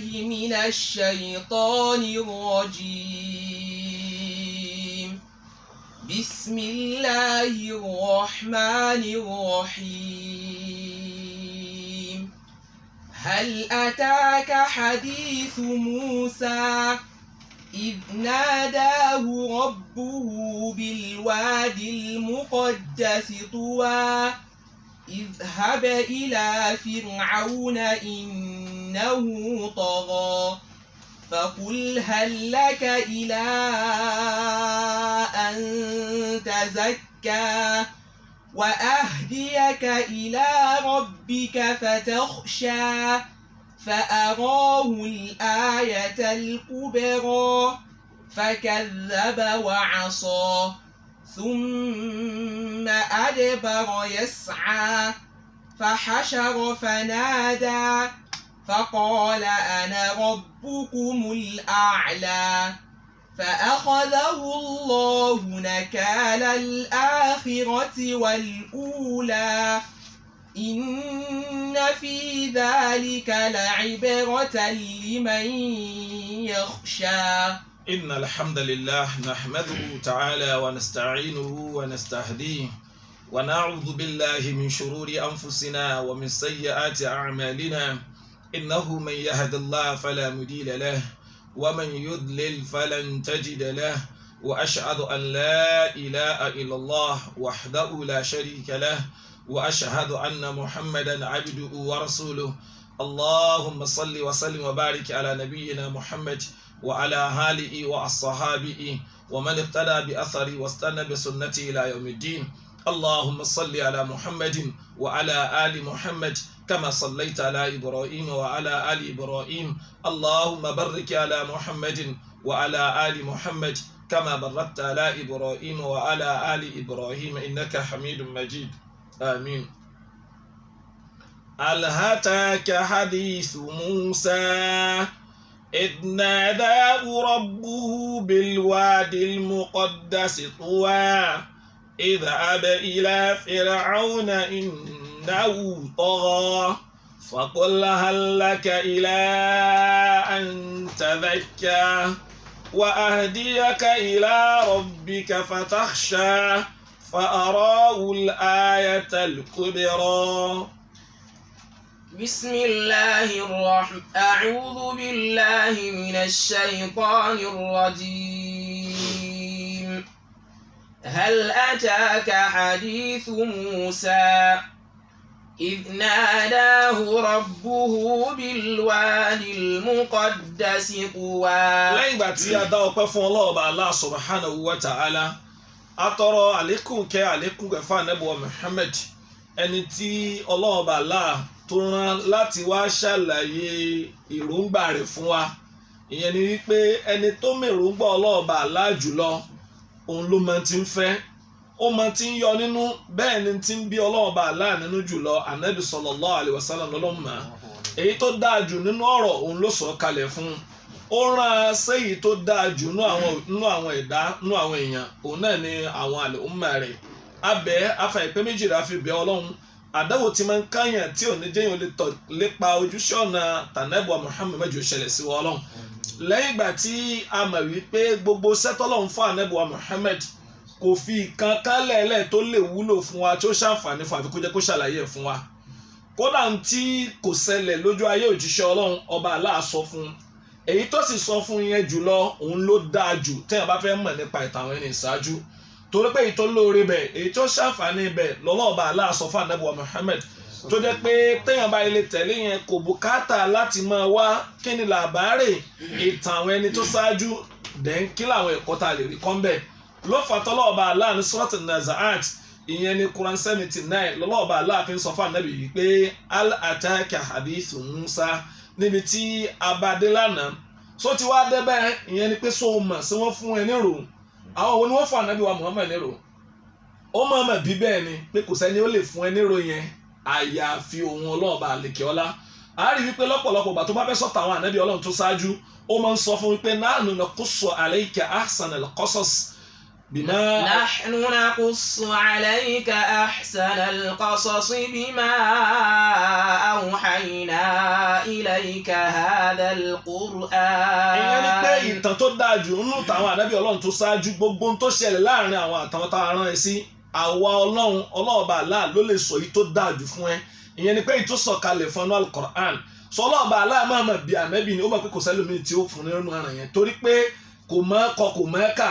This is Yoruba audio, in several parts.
من الشيطان الرجيم. بسم الله الرحمن الرحيم. هل أتاك حديث موسى إذ ناداه ربه بالوادي المقدس طوى اذهب إلى فرعون إنه طغى فقل هل لك إلى أن تزكى وأهديك إلى ربك فتخشى فأراه الآية الكبرى فكذب وعصى ثم أدبر يسعى فحشر فنادى فقال أنا ربكم الأعلى فأخذه الله نكال الآخرة والأولى إن في ذلك لعبرة لمن يخشى. إن الحمد لله نحمده تعالى ونستعينه ونستهديه ونعوذ بالله من شرور أنفسنا ومن سيئات أعمالنا إنه من يهد الله فلا مضل له ومن يضلل فلن تجد له وأشهد أن لا إله إلا الله وحده لا شريك له وأشهد أن محمدا عبده ورسوله. اللهم صل وسلم وبارك على نبينا محمد وعلى آله وأصحابه ومن اقتدى بأثره واستنى بسنته إلى يوم الدين. اللهم صل على محمد وعلى آل محمد كما صليت على إبراهيم وعلى آل إبراهيم. اللهم بارك على محمد وعلى آل محمد كما باركت على إبراهيم وعلى آل إبراهيم إنك حميد مجيد. آمين. هل أتاك حديث موسى إذ ناداه ربه بالوادي المقدس طوى اذهب إلى فرعون إنه طغى فقل هل لك إلى أن تزكى وأهديك إلى ربك فتخشى فأراه الآية الكبرى. بسم الله الرحمن أعوذ بالله من الشيطان الرجيم. هل أتاك حديث موسى إذ ناداه ربه بالوادي المقدس طوى. lẹ́yìn ìgbà tí a dá ọpẹ́ fún Ọlọ́run Allah subhanahu wa ta'ala a tọrọ àlékún kẹ́ àlékún gẹ̀fà nẹ́bùwọ̀ Muhammad ẹni tí Ọlọ́run Allah tó rán láti wá ṣàlàyé èròǹgbà rẹ̀ fún wa. ìyẹn ni wípé ẹni tó mèròǹgbà Ọlọ́run Allah jùlọ òun ló máa ti ń fẹ́ ó máa ti ń yọ nínú bẹ́ẹ̀ ni ti ń bí Ọlọ́run Allah nínú jùlọ Ànábì sallallahu alaihi wasallam lọ́lọ́run mọ̀ èyí tó dáa jù nínú ọ̀rọ̀ òun ló sọ kalẹ̀ fún ó rán séyìí tó dáa jù nínú àwọn ẹ̀dá nínú àwọn èèyàn òun náà ni àwọn àlè ọmọ rẹ̀ abẹ́ afẹ́pẹ́ méjìlá fi bẹ́ Ọlọ́run àdáwò tí máa ń káyàn tí ò ní jẹ́yìn lè tọ̀ lépa ojúṣe ọ̀nà tànẹ́bùwà Muhammad mẹ́jọ ṣẹlẹ̀ sí wa Ọlọ́run lẹ́yìn ìgbà tí a mọ̀ wípé gbogbo sẹ́tọ́lọ́run fún ànẹ́bùwà Muhammad kò fi ìkan kálẹ̀ẹ́lẹ̀ tó lè wúlò fún wa tí ó ṣàǹfààní fún àfikún jẹ́ kó ṣàlàyé ẹ̀ fún wa kódà tí kò ṣẹlẹ̀ lójú ayé òjíṣẹ́ Ọlọ́run ọba Allah sọ fún èyí tó sì sọ fún yẹn jùlọ òun ló dáa jù téèyàn bá fẹ́ mọ̀ nípa ìtàn àwọn ẹni ìṣáájú torí pé èyí tó lóore bẹ̀ èyí tó ṣàǹfààní bẹ̀ lọ́lọ́ọ̀bá Allah sọ fún ànábì Muhammad tó jẹ́ pé téèyàn bá ilé tẹ̀lé yẹn kò bùkátà láti máa wá kí ni làbárè ìtàn àwọn ẹni tó ṣáájú dẹ̀ ń kí làwọn ẹ̀kọ́ tá a lè rí kọ́ńbẹ̀ ló fà tọ́lọ́ọ̀bá Allah ní Suratul Nazi'at ìyẹn ní Quran 79 lọ́lọ́ọ̀bá Allah fi ń sọ fún ànábì yìí pé hal ataka hadithu Musa níbi tí abadé lánàá só ti wá débẹ̀ ìyẹn ni pé sọ mọ̀ sí wọ́n fún ẹ nírò àwọn òun ni wọ́n fún ànábì wa Muhammad nírò ó mọ̀ bí bẹ́ẹ̀ ni pé kò sẹ́ni ó lè fún ẹ nírò yẹn àyàfi òun ọlọ́ọ̀bà àlèkè ọlá a rí wípé lọ́pọ̀lọpọ̀ ìgbà tó bá fẹ́ sọ̀tà àwọn ànábì Ọlọ́run tó ṣáájú ó máa ń sọ fún wípé nahnu naqussu alayka ahsanal qasas bima. nahnu naqussu alayka ahsanal qasasi bima awhayna ilayka hadhal Qur'an. ìyẹn ni pé ìtàn tó dáa jù nínú tàwọn ànábì ọlọ́run tó ṣáájú gbogbo ohun tó ṣẹlẹ̀ láàrin àwọn àtàwọn tá a rán ẹ sí àwa ọlọ́run bá Allah ló lè sọ yìí tó dáa jù fún ẹ. ìyẹn ni pé ìtúsọ̀kalẹ̀ fún al-Qur'an sọlọ́ọ̀bà aláàmọ́ bí ànábì ni ó mọ̀ pé kò sẹ́lómi tí ó fún nínú ara yẹn torí pé kò mọ̀ kọ kò mọ̀ kà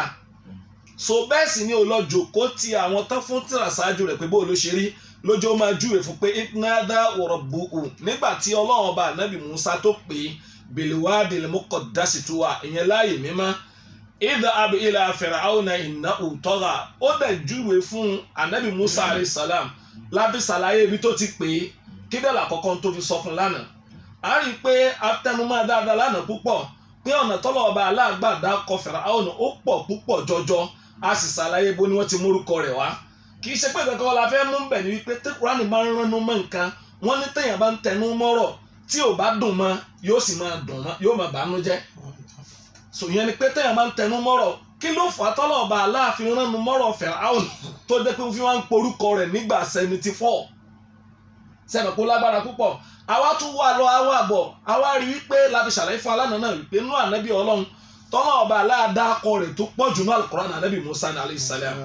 so bẹ́ẹ̀ sì ni ó lọ jòkó ti àwọn tán fún tírà ṣáájú rẹ̀ pé bó ló ṣe rí lójó máa júwe fún pé nada rabbuhu nígbà tí ọlọ́run ọba ànábì Musa tó pè é bilwadil muqaddasi tuwa ìyẹn láàyè mímọ́ idhhab ila fir'auna innahu tagha ó dẹ̀ júwe fún ànábì Musa alayhi salam láti ṣàlàyé ibi tó ti pè é kí dẹ̀ làkọ́kọ́ tó fi sọ fún lánàá a rí i pé atẹnumọ́ dáadáa lánàá púpọ̀ pé ọ̀nà tọ́lọ̀ ọba aláàgbàdá kọ Fáráò ó pọ̀ púpọ̀ jọjọ a sì ṣàlàyé bó ni wọ́n ti múrúkọ rẹ̀ wá kì í ṣe pé kankan la fẹ́ mú bẹ̀ ní wípé tí Kùránì máa ń ránnu mọ́ nǹkan wọ́n ní téèyàn bá ń tẹnu mọ́rọ̀ tí ò bá dùn mọ́ yóò sì máa dùn mọ́ yóò máa bànú jẹ́ so ìyẹn ni pé téèyàn bá ń tẹnu mọ́rọ̀ kí ló fà á tọ́lọ̀ ọba aláàfin ránnu mọ́rọ̀ Fáráò tó jẹ́ pé fi wọ́n ń porúkọ rẹ̀ nígbà 74 sẹ́mi kó lágbára púpọ̀ àwa tún wà lọ àwa bọ̀ àwa rí wípé láti ṣàlàyé fún alánà náà wípé inú ànábì ọlọ́run tọ́lá ọba aláàdákọ rẹ̀ tó pọ̀ jù ní Al-Qur'an ànábì Musa alayhi salam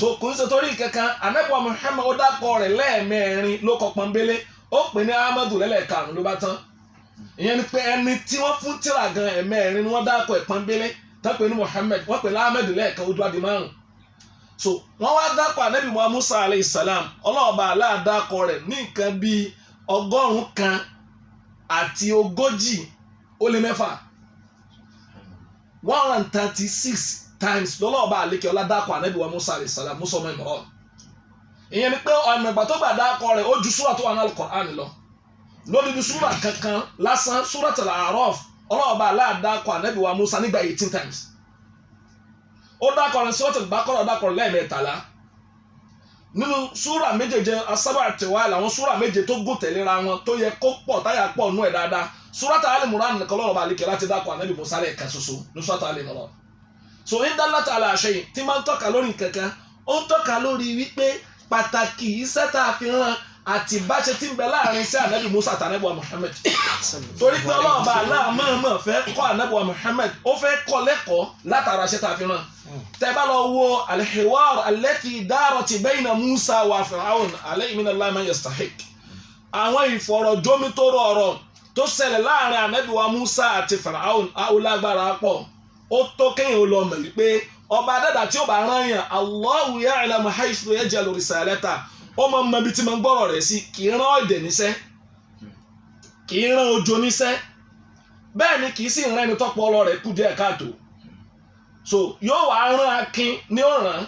so kò ń ṣe torí kankan ànábì Muhammad ó dákọ rẹ̀ lẹ́ẹ̀mẹ́rin ló kọ pọ́nbélé ó pè ní Ahmadu lẹ́lẹ́karùn ló bá tán ìyẹn ni pé ẹni tí wọ́n fún tírà gan ẹ̀mẹ́rin ni wọ́n dákọ ẹ̀ pọ́nbélé tán pè ní Muhammad wọ́n pè ní Ahmad lẹ́ẹ̀kan ó dúwádìí márùn so wọ́n wá dákọ ànábì Musa alayhi salam ọlọ́ọ̀ba aláàdákọ rẹ̀ ní nǹkan bíi 140 136 times lọ́lọ́ọ̀bá àlékè ọládàkọ̀ ànábì wa Musa alayhi salam Musa ọmọ Imran ìyẹn ni pé ọ̀nà ìgbà tó gbà dákọ̀ rẹ̀ ó ju súrà tó wà ní Al-Qur'an lọ lódìdí súrà kankan lásán Suratul A'raf ọlọ́ọ̀bá aláàdákọ̀ ànábì wa Musa nígbà 18 times ó dákọ̀ rẹ̀ Suratul Baqarah dákọ̀ rẹ̀ lẹ́ẹ̀mẹ́tàlá nínú súrà méjèèjì asábà tẹ̀wá làwọn súrà méje tó gùn tẹ̀léra wọn tó yẹ kó pọ̀ táyà pọ̀ nú ẹ̀ dáadáa súrátà Al-Imran nìkan lọ́rọ̀ bá lékè láti dákọ̀ ànábì Musa lẹ́ẹ̀kan ṣoṣo ní súrátà Al-Imran so in dallata ala shay'in tí máa ń tọ́ka lórí nǹkankan ó ń tọ́ka lórí wípé pàtàkì iṣẹ́ tá a fi hàn àti ìbáṣe tí ń bẹ láàrin sí ànábì Musa àti ànábì wa Muhammad torí pé ọlọ́ọ̀bá aláàmọ́ fẹ́ kọ́ ànábì wa Muhammad ó fẹ́ kọ́ lẹ́kọ̀ọ́ látara iṣẹ́ tá a fi hàn tẹ́ bá lọ wo al-hiwar allati darat bayna Musa wa Fir'aun alayhi minallahi ma yastahiq àwọn ìfọ̀rọ̀jómitóró ọ̀rọ̀ tó ṣẹlẹ̀ láàrin ànábì wa Musa àti Fir'aun alágbára pọ̀ ó tó kéèyàn ó lọ mọ̀ wípé ọba dàdà tí ó bá rán yàn Allahu ya'lamu haythu yaj'alu risalata ó máa ń mọ ibi tí mo ń gbọ́rọ̀ rẹ̀ sí kì í rán ọ̀dẹ̀ níṣẹ́ kì í rán ojo níṣẹ́ bẹ́ẹ̀ ni kì í sì rán ẹni tọ́pọ̀ ọlọ́ rẹ̀ kù díẹ̀ káàtó so yóò wá rán akin ní ọ̀ràn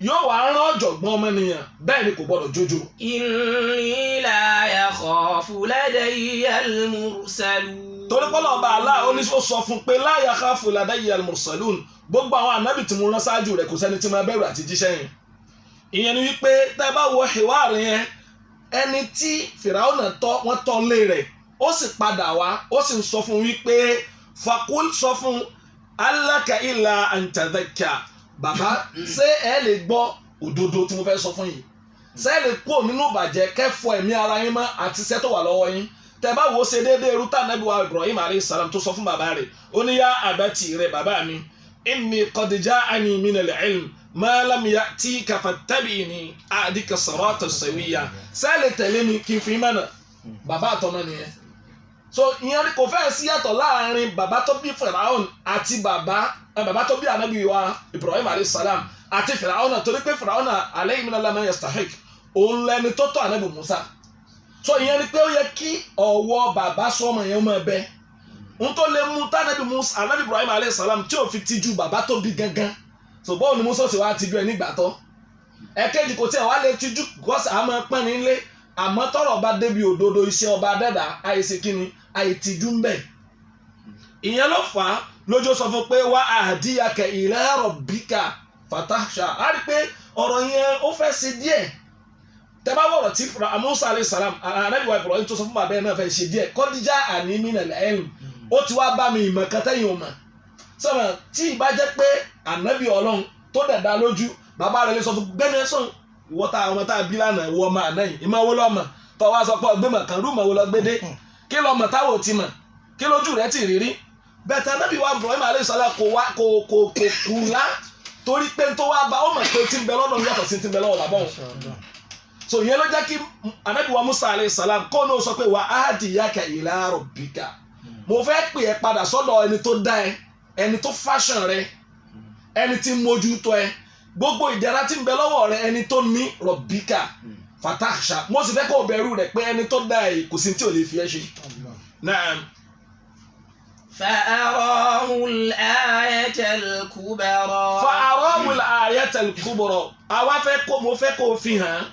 yóò wá rán ọ̀jọ̀gbọ́n ọmọnìyàn bẹ́ẹ̀ ni kò gbọ́dọ̀ jójo. inni la yakhafu ladayya al-mursalun. torí pọ́lọ́ ọba Allah ó ní ó sọ fún pé la yakhafu ladayya al-mursalun gbogbo àwọn ànábì tí mo rán ṣáájú rẹ̀ kò sẹ́ni tí mo bẹ̀rù àti jíṣẹ́ yẹn. ìyẹn ni wípé tẹ́ bá wo hiwari yẹn ẹni tí Fìràwọ̀nà wọ́n tọ́ lé rẹ̀ ó sì padà wá ó sì ń sọ fún wípé fakul sọ fún alaka illa an tadhakka bàbá ṣé ẹ lè gbọ́ òdodo tí mo fẹ́ sọ fún yìí ṣé ẹ lè kúrò nínú ìbàjẹ́ kẹfọ ẹ̀mí ara yín mọ́ àti iṣẹ́ tó wà lọ́wọ́ yín tẹ́ bá wo ṣe déédéé rúta nàbí wa Ibrahim alayhi salam tó sọ fún bàbá rẹ̀ ó ní yá abati rẹ̀ bàbá mi inni qad ja'ani minal ilm ma lam ya'tika fattabi'ni ahdika siratan sawiyya ṣé ẹ lè tẹ̀lé mi kí n fi mọ̀nà bàbá àtọmọ nìyẹn so ìyẹn kò fẹ́ sí yàtọ̀ láàrin bàbá tó bí Fìràwọ̀n àti bàbá tó bí anabi wa Ibrahim alayhi salam àti Fìràwọ̀n torí pé Fìràwọ̀n alayhi minallahi ma yastahiq òun lẹni tó tọ́ anabi Musa so ìyẹn ni pé ó yẹ kí ọwọ́ bàbá sọmọ yẹn mọ ẹbẹ n tó lè mú tànàbí Musa anabi Ibrahim alayhi salam tí ò fi tijú bàbá tó bí gangan so bọ́ọ̀ ni Musa sì wá tijú ẹ nígbà tọ́ ẹ̀kejì kò tí ẹ̀ wá lè tijú gọ́sà àmọ́ pẹ́ nílé àmọ́ tọ́rọ̀ bá débi òdodo iṣẹ́ ọba dẹ́dà àìsí kíni àìtìjú ń bẹ̀. ìyẹn ló fà á lójó sọ fún pé wá ahdiyaka ila rabbika fatahsha á rí pé ọ̀rọ̀ yẹn ó fẹ́ ṣe díẹ̀ tẹ́bá wọ̀rọ̀ tí Musa alayhi salam ànábì wa Ibrahim tó sọ fún bàbá ẹ̀ náà fẹ́ ṣe díẹ̀ qad ja'ani minal ilm ó ti wá bá mi ìmọ̀ kan tẹ́yìn ọmọ sọ̀rọ̀ tí ì bá jẹ́ pé ànábì Ọlọ́run tó dẹ̀ dá lójú bàbá rẹ̀ lè sọ fún gbẹ́ni ẹ̀sán ìwọ tá ọmọ tá a bí lánàá ìwọ ọmọ àná yìí ìmọ̀ wo lọ́mọ tó wá sọ pé ọgbẹ́mọ̀ kan rúmọ̀ wo lọ gbédé kí lọ́mọ táwọn ò ti mọ̀ kí lójú rẹ̀ ti rírí bẹ́ẹ̀ tí anábì wa Ibrahim alayhi salam kò kùnlá torí pé tó wá bá ó mọ̀ pé tí ń bẹ lọ́dọ̀ yàtọ̀ sí ti ń bẹ lọ́wọ́ làbọ̀ wọn. So ìyẹn ló jẹ́ kí anábì wa Musa alayhi salam kó ní o sọ pé wa ahdiyaka ila rabbika mo fẹ́ pè ẹ́ padà sọ́dọ̀ ẹni tó dá ẹ ẹni tó fashion rẹ ẹni tí mójútó ẹ gbogbo ìdẹ̀ra tí ń bẹ lọ́wọ́ rẹ ẹni tó ní rabbika fatakhsha mo sì fẹ́ kó o bẹ̀rù rẹ̀ pé ẹni tó dá ẹ kò sí tí ò lè fi ẹ́ ṣe. Naam. فأراه الآية الكبرى. فأراه الآية الكبرى. àwa mo fẹ́ kó o fi hàn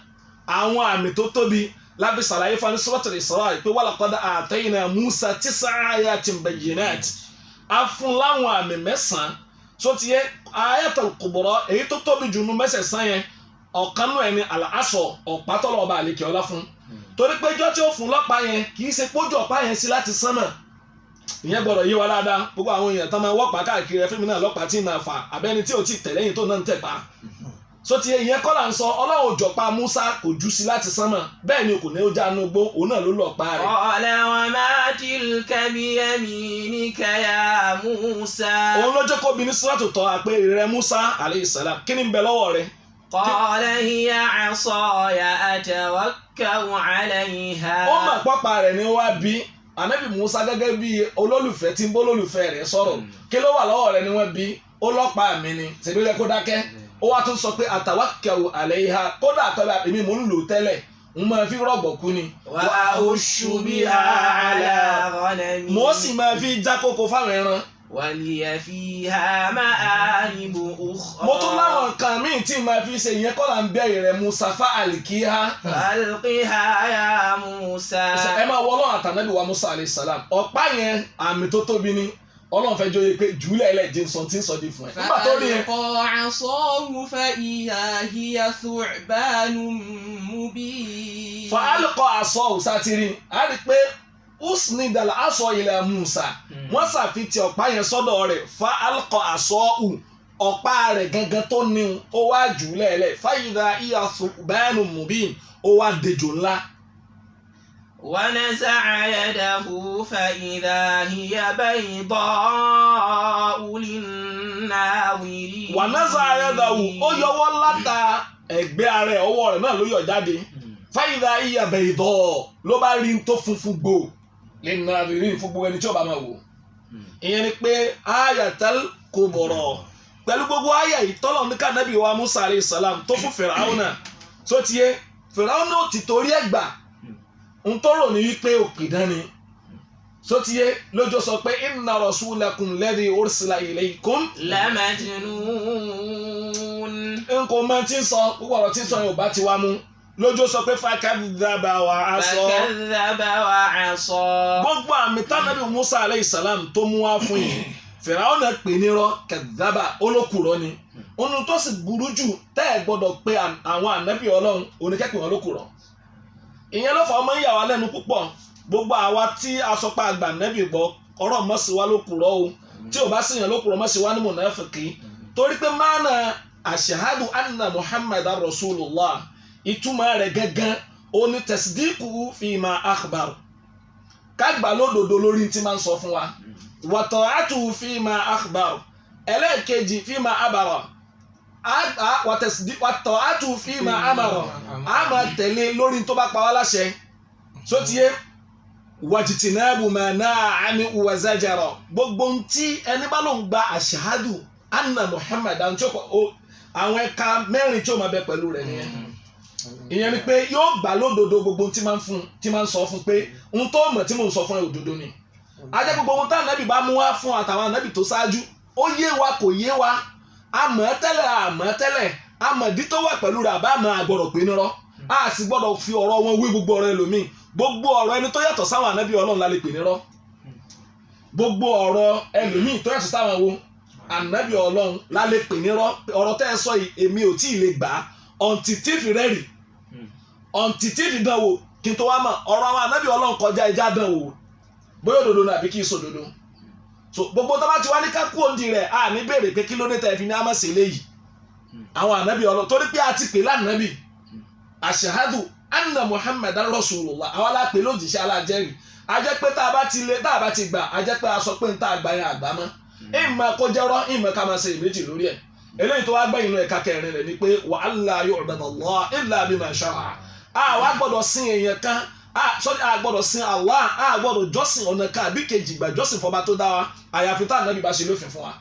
àwọn àmì tó tóbi lábẹ́ sàlàyé fún Suratul Isra pé walaqad atayna Musa 9 ayatin bayyinat a fún láwọn àmì 9 tó ti yẹ ayatul kubra èyí tó tóbi jù nínú mẹ́sẹ̀sán yẹn ọ̀kan náà ẹni al-asa ọ̀pá tọ́lọ̀ ọba àlekè ọlá fún torí pé ijọ́ tí ó fún lọ́pàá yẹn kì í ṣe pójú ọ̀pá yẹn sí láti sánmà ìyẹn gbọ́dọ̀ yé wa dáadáa gbogbo àwọn èèyàn tán máa wọ́pàá káàkiri ẹ fíìmù náà lọ́pàá tí máa fà abẹ́ni tí ò tí tẹ̀lẹ́yìn tó náà ń tẹ̀ pa so ti ìyẹn kọ́ là ń sọ ọlọ́run òjọ̀pá Musa kò jù sí láti sánmà bẹ́ẹ̀ ni kò ní ó já nugbó òun náà ló lọ́pàá rẹ̀. qala wa ma tilka biyaminika ya Musa. òun ló jẹ́ kó bi ní Suratu Taha pé rẹ Musa alayhi salam kí ni ń bẹ lọ́wọ́ rẹ̀. qala hiya asaya atawakkau alayha. ó mà pọ́pá rẹ̀ ni wá bí anabi Musa gẹ́gẹ́ bí olólùfẹ́ tí ń bó olólùfẹ́ rẹ̀ sọ̀rọ̀ kí ló wà lọ́wọ́ rẹ̀ ni wọ́n bí ó lọ́pàá mi ni ṣèbí yẹ kó dákẹ́ ó wá tún sọ pé atawakkau alayha kódà pẹ̀lú èmi mò ń lò tẹ́lẹ̀ ń máa fi rọ̀gbọ̀ kú ni. wa ahushu biha ala ghanami. mo sì máa fi já kókó fáwọn ẹran. waliya fiha ma'aribu ukhra. mo tún láwọn nǹkan míì tí màá fi ṣe ìyẹn kọ́ là ń bẹ̀rẹ̀ rẹ̀ Musa fa alqiha. alqiha ya Musa. ẹ máa wọ ọlọ́run àtànábì wa Musa alayhi salam ọ̀pá yẹn àmì tó tóbi ni ọlọ́run fẹ́ jóye pé jùlẹ̀ ẹlẹ́jẹ̀ sọ tí ń sọ di fún ẹ. nígbà tó rí yẹn. فألقى عصاه فإذا هي ثعبان مبين. فألقى عصاه sátìrì á rí i pé usnida al-asa ila Musa wọ́n ṣàfitì ọ̀pá yẹn sọ́dọ̀ rẹ̀ فألقى عصاه ọ̀pá rẹ̀ gangan tó ní ó wá jùlẹ̀ ẹlẹ́ فإذا هي ثعبان مبين ó wá dejò ńlá. ونزع يده فإذا هي بيضاء للناظرين. ونزع يده ó yọwọ́ láta ẹ̀gbẹ́ ara ẹ̀ ọwọ́ rẹ̀ náà ló yọ jáde فإذا هي بيضاء ló bá rí tó funfun gbò للناظرين fún gbogbo ẹni tí ó bá máa wò. ìyẹn ni pé ayatal kubra pẹ̀lú gbogbo àyà ìtọ́lọ̀ ní kànábì wa Musa alayhi salam tó fún Fìràwọ́nà tó ti yé Fìràwọ́nà ò ti torí ẹ̀gbà ń tọrọ ní wípé òpìdán ni sotiye lójó sọ pé inna rasulakum alladhi ursila ilaykum lamajnun. nǹkan mọ tí ń sọ púpọ̀ ọ̀rọ̀ tí ń sọ yóò bá ti wá mú lójó sọ pé fakadhaba wa asa. fakadhaba wa asa. gbogbo àmì tánàbí Musa alayhi salam tó mú wá fún yìí Fìràwọ́n náà pè ní rọ kadhaba olókùrọ̀ ni ohun tó sì burú jù tẹ́ ẹ̀ gbọ́dọ̀ pé àwọn ànábì Ọlọ́run oníkẹ́pẹ́ wọn lókùrọ̀ ìyẹn ló fà ọmọ ń yà wá lẹ́nu púpọ̀ gbogbo àwa tí a sọ pé àgbà nẹ́bì gbọ́ ọ̀rọ̀ mọ́sí wa ló kùrọ̀ o tí ò bá sì yàn ló kùrọ̀ mọ́sí wa ní mùnáfíkí torí pé mánà ashhadu anna Muhammad rasulullah ìtumọ̀ rẹ̀ gángan ó ní tasdiqu fima akhbar kágbà lódodo lórí tí máa ń sọ fún wa wa ta'atu fima akhbar ẹlẹ́ẹ̀kejì fima abara wàtọ̀ àtú fíìmà àmàrọ̀ àmà tẹ̀lé lórí tó bá pa wá láṣẹ sótìyé wàjìtìnàbù mà náà àmì wàzájàrọ̀ gbogbo ntí ẹni bá ló ń gba àṣàhádù anna Muhammad àwọn ẹ̀ka mẹ́rin tí ó máa bẹ pẹ̀lú rẹ̀ nìyẹn ìyẹn ni pé yóò gbà lódodo gbogbo tí máa ń sọ fún pé n tó mọ̀ tí mò ń sọ fún ẹ òdodo ni ajẹ́ gbogbo ohun tá ànábì bá mú wá fún àtàwọn ànábì tó ṣáájú ó yé wa kò yé wa àmọ́ tẹ́lẹ̀ àmọ̀dí tó wà pẹ̀lú rẹ̀ àbá àmọ́ àgbọ̀rọ̀ pé nírọ́ a sì gbọ́dọ̀ fi ọ̀rọ̀ wọn wé gbogbo ọ̀rọ̀ ẹlòmíì gbogbo ọ̀rọ̀ ẹni tó yàtọ̀ sáwọn ànábì Ọlọ́run la lè pè nírọ́ gbogbo ọ̀rọ̀ ẹlòmíì tó yàtọ̀ sáwọn wo ànábì Ọlọ́run la lè pè nírọ́ ọ̀rọ̀ tẹ́ ẹ sọ yìí èmi ò tí ì lè gbà á ọ̀ǹtì tí fi rẹ́rì ọ̀ǹtì tí fi dánwò kí n tó wá mọ̀ ọ̀rọ̀ àwọn ànábì Ọlọ́run kọjá ẹja dánwò bóyá òdodo ni àbí kì í sòdodo so gbogbo tó bá ti wá ní ká kú òǹdí rẹ̀ a ní béèrè pé kí ló dé tẹ̀ fi ní àmọ́ sí eléyìí àwọn ànábì Ọlọ́run torí pé a ti pè lánàbì ashhadu anna Muhammadan rasulullah àwọn alápè lójíṣẹ́ alájẹ́rìí a jẹ́ pé tá a bá ti gbà a jẹ́ pé a sọ pé n tá a gbà yẹn àgbà mọ́ ìmọ̀ kó jẹ́rọ́ ìmọ̀ ká máa ṣe ìméjì lórí ẹ̀ eléyìí tó wá gbẹ̀yìn inú ẹ̀ka kẹrin rẹ̀ ni pé wa alla yu'badallah illa bima sha'a àwa gbọ́dọ̀ sin èèyàn kan a gbọ́dọ̀ sin Allah a gbọ́dọ̀ jọ́sìn ọ̀nà kan àbí kejì gbà jọ́sìn fọba tó dá wa àyàfi tá ànábì bá ṣe lófin fún wa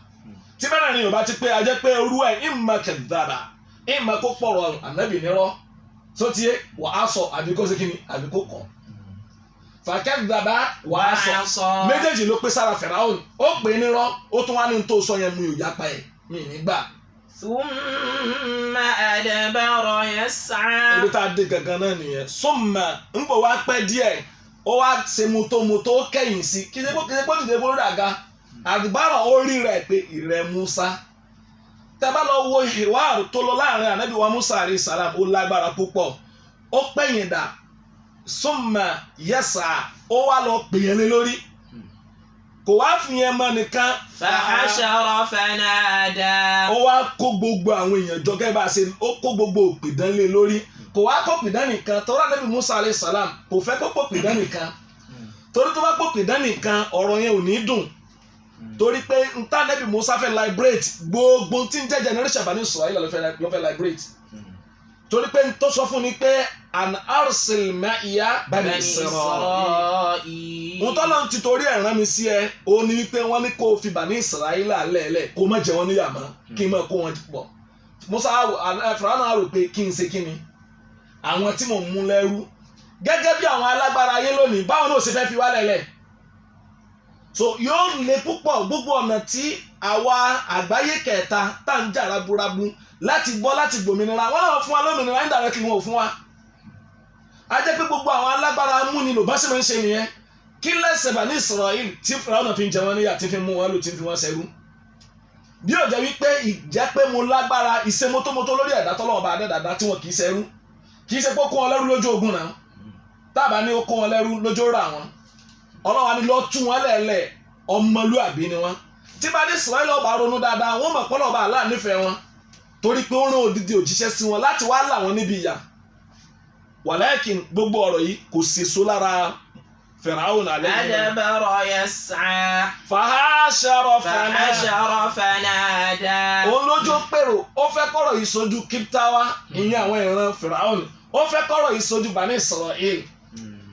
tí bẹ́ẹ̀ ni yorùbá ti pé a jẹ́ pé irú ẹ̀ ìmọ̀ kadhaba ìmọ̀ kó pọ̀rọ̀ ànábì nírọ́ tó tiẹ̀ wà á sọ àbí kó ṣe kíni àbí kó kọ̀ fàkẹ́dàbà wà á sọ méjèèjì ló pé sára Fáráò ó pè é nírọ́ ó tún wá ní tó sọ yẹn mi ò yapa ẹ̀ mi nígbà. Thumma adbara yas'a. ibi tá a dé gangan náà nìyẹn summa ń bọ̀ wá pẹ́ díẹ̀ ó wá ṣe mutomuto ó kẹ́yìn sí kí ṣe kó dìde bó dàga àdìbáràn ó rí rẹ̀ pé ìrẹ̀ Musa tẹ́ bá lọ wo ìwáàrú tó lọ láàrin ànábì wa Musa alayhi salam ó lágbára púpọ̀ ó pẹ̀yìn dà summa yas'a ó wá lọ pèyàn lé lórí kò wá fi yẹn mọ́ nìkan. Fahashara fanada. ó wá kó gbogbo àwọn èèyàn jọ gẹ́gẹ́ bá a ṣe ó kó gbogbo òpìdán lé lórí kò wá kó òpìdán nìkan torí ànábì Musa alayhi salam kò fẹ́ kó òpìdán nìkan torí tó bá kó òpìdán nìkan ọ̀rọ̀ yẹn ò ní dùn torí pé nta ànábì Musa fẹ́ liberate gbogbo tí ń jẹ́ generation Bani Israel ló fẹ́ liberate torí pé tó sọ fún ni pé an arsil ma'iya Bani Israel mo tọ́lọ́ ti torí ẹ̀ rán mi sí ẹ ó ní wípé wọ́n ní kó fi Bani Israel lẹ́ẹ̀lẹ́ kó má jẹ wọ́n níyà mọ́ kí n má kó wọn pọ̀ Musa Fáráò náà rò pé kí n ṣe kí ni àwọn tí mò ń mú lẹ́rú gẹ́gẹ́ bí àwọn alágbára ayé lónìí báwọn náà ṣe fẹ́ fi wá lẹ́lẹ̀ so yóò le púpọ̀ gbogbo ọ̀nà tí àwa àgbáyé kẹta tá ń jà raburabu láti gbọ́ láti gbòmìnira wọ́n náà fún wa lómìnira indirectly wọn ò fún wa a jẹ́ pé gbogbo àwọn alágbára amúnilò bá ṣe máa ń ṣe nìyẹn kí lẹ́sẹ̀ Bani Israel tí Fáráò fi ń jẹ wọn níyà tí fi mú wọn lò tí fi wọn ṣẹrú bí ó jẹ́ wípé ìjẹ́ pé mo lágbára ìṣe mótómótó lórí ẹ̀dá tọ́lọ́wọ́ bá dẹ́dàdá tí wọn kì í ṣẹrú kì í ṣe pé ó kó wọn lẹ́rú lójú ogun náà tábà ní ó kó wọn lẹ́rú lójú ra wọn Ọlọ́run á ní lọ tú wọn lẹ́ẹ̀lẹ́ ọmọlúàbí ni wọn tí Bani Israel ọba ronú dáadáa wọn mọ̀ pọ́lọ́ ọba Allah nífẹ̀ẹ́ wọn torí pé ó rán odidi òjíṣẹ́ sí wọn láti wá là wọn níbi ìyà wàlákìn gbogbo ọ̀rọ̀ yìí kò sèso lára Fáráò alayhi. Adbara yas'a. Fahashara fanada. òun lójó pèrò ó fẹ́ kọ́rọ̀ yìí sójú Kíptáwá ìyẹn àwọn ìran Fáráò ó fẹ́ kọ́rọ̀ yìí sójú Bani Israel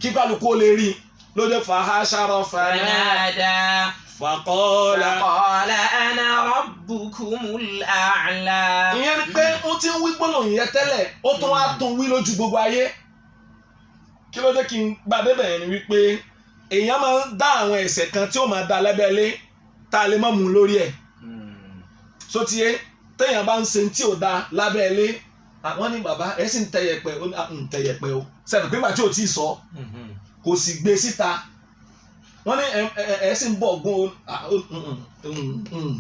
kí kálukú ó lè rí lójó fahashara fanada. Faqala ana rabbukumul a'la. ìyẹn ni pé ó ti ń wí gbólóhùn yẹn tẹ́lẹ̀ ó tún wá tún wí lójú gbogbo ayé kí ló dé kí n gbà débẹ̀ yẹn ni wípé èèyàn máa ń dá àwọn ẹ̀ṣẹ̀ kan tí ó máa da lábẹ́lé tá a lè má mú lórí ẹ̀ sotie téèyàn bá ń ṣe tí ò da lábẹ́lé àwọn ní bàbá ẹ sì ń tẹ̀yẹ̀pẹ̀ ó ní ń tẹ̀yẹ̀pẹ̀ o sẹ́nu pé màá tí ò tí ì sọ kò sì gbé síta wọ́n ní ẹ sì ń bọ̀ gún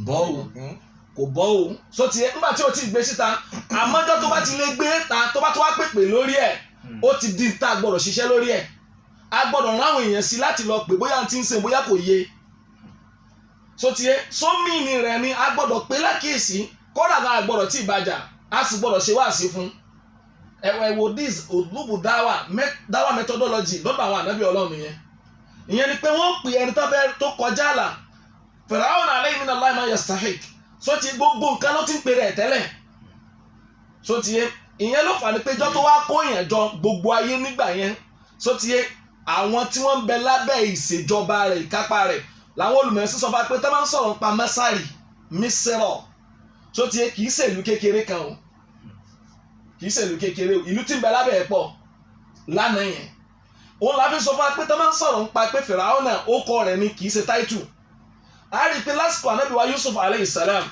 bọ́ o kò bọ́ o sotie nígbà tí ò tí ì gbé síta àmọ́jọ́ tó bá ti lè gbé ta tó bá tó wá pèpè lórí ẹ̀ ó ti di tá a gbọ́dọ̀ ṣiṣẹ́ lórí ẹ̀ a gbọ́dọ̀ ráwọn èèyàn sí láti lọ pè bóyá tí ń ṣe bóyá kò yé sotie sómìnì rẹ̀ ni a gbọ́dọ̀ pé lákèésí kódà náà a gbọ́dọ̀ tí ì bàjá a sì gbọ́dọ̀ ṣe wáàsí fún ẹ̀wò this òdùbù dáwà methodology lọ́dọ̀ àwọn ànábì Ọlọ́run yẹn ìyẹn ni pé wọ́n pè ẹni tó kọjá àlà Fáráò alayhi minallahi ma yastahiq sotie gbogbo nǹkan ló ti ń pè rẹ̀ tẹ́lẹ̀ sotie ìyẹn ló fà ní péjọ tó wá kó yẹn jọ gbogbo ayé nígbà yẹn sotie àwọn tí wọ́n ń bẹ lábẹ́ ìṣèjọba rẹ̀ ìkápá rẹ̀ làwọn olùmọ̀ẹ́sì sọ fún pé tó máa ń sọ̀rọ̀ nípa Mẹ́sàrì Mísírọ̀ sotie kì í ṣèlú kékeré kan o kì í ṣèlú kékeré o ìlú tí ń bẹ lábẹ́ ẹ̀ pọ̀ lánàá yẹn òun la fi sọ fún pé tó máa ń sọ̀rọ̀ nípa pé Fáráò náà ó kọ rẹ̀ ni kì í ṣe táìtù a rí i pé lásìkò ànábì wa Yusuf alayhi salam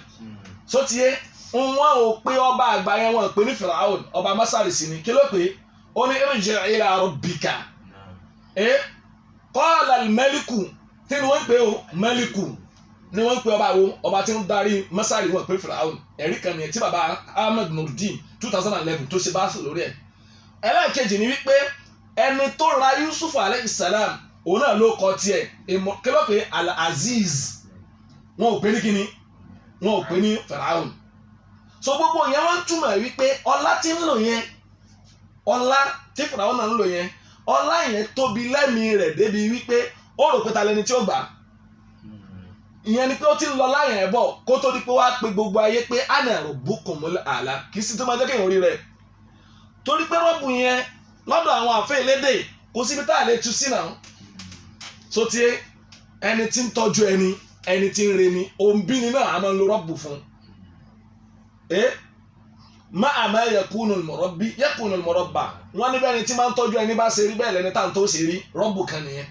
sotie wọn ò pé ọba àgbà yẹn wọn pè ní Fáráò ọba Mẹ́sàrì sí ni kí ló pé ó ní irji' ila rabbika qala al-maliku tí ni wọ́n pè ó mẹ́líkù ni wọ́n pè ọba wo ọba tí ń darí Mẹ́sàrì wọn pè Fáráò ẹ̀rí kan nìyẹn tí baba Ahmed Nurdin 2011 tó ṣe bá sọ lórí ẹ̀ ẹlẹ́ẹ̀kejì ni wípé ẹni tó ra Yusuf alayhi salam òun náà ló kọ tiẹ̀ kí ló pé Al-Aziz wọn ò pè ní kíni wọn ò pè ní Fáráò so gbogbo yẹn wọ́n túmọ̀ wípé ọlá tí ń lò yẹn ọlá tí Fáráò náà ń lò yẹn ọlá yẹn tóbi lẹ́mìí rẹ̀ débi wípé ó rò pé ta lẹni tí ó gbà ìyẹn ni pé ó ti ń lọ láyàn ẹ̀ bọ̀ kó tó di pé wàá pe gbogbo ayé pé ana rabbukumul a'la kì í sì tó máa jẹ́ kéèyàn orí rẹ̀ torí pé rọ́bù yẹn lọ́dọ̀ àwọn àfẹ́ ìlédè kò síbi tá a lè tu sí náà so tí ẹni tí ń tọ́jú ẹni tí ń reni òǹbí ni náà a máa ń lo rọ́bù fún má àmọ́ yakunu al-murabbi yakunu al-murabba wọ́n ní bẹ́ẹ̀ ni tí máa ń tọ́jú ẹni bá ṣe rí bẹ́ẹ̀ lẹ́ni tá à ń tó ṣe rí rọ́bù kan nìyẹn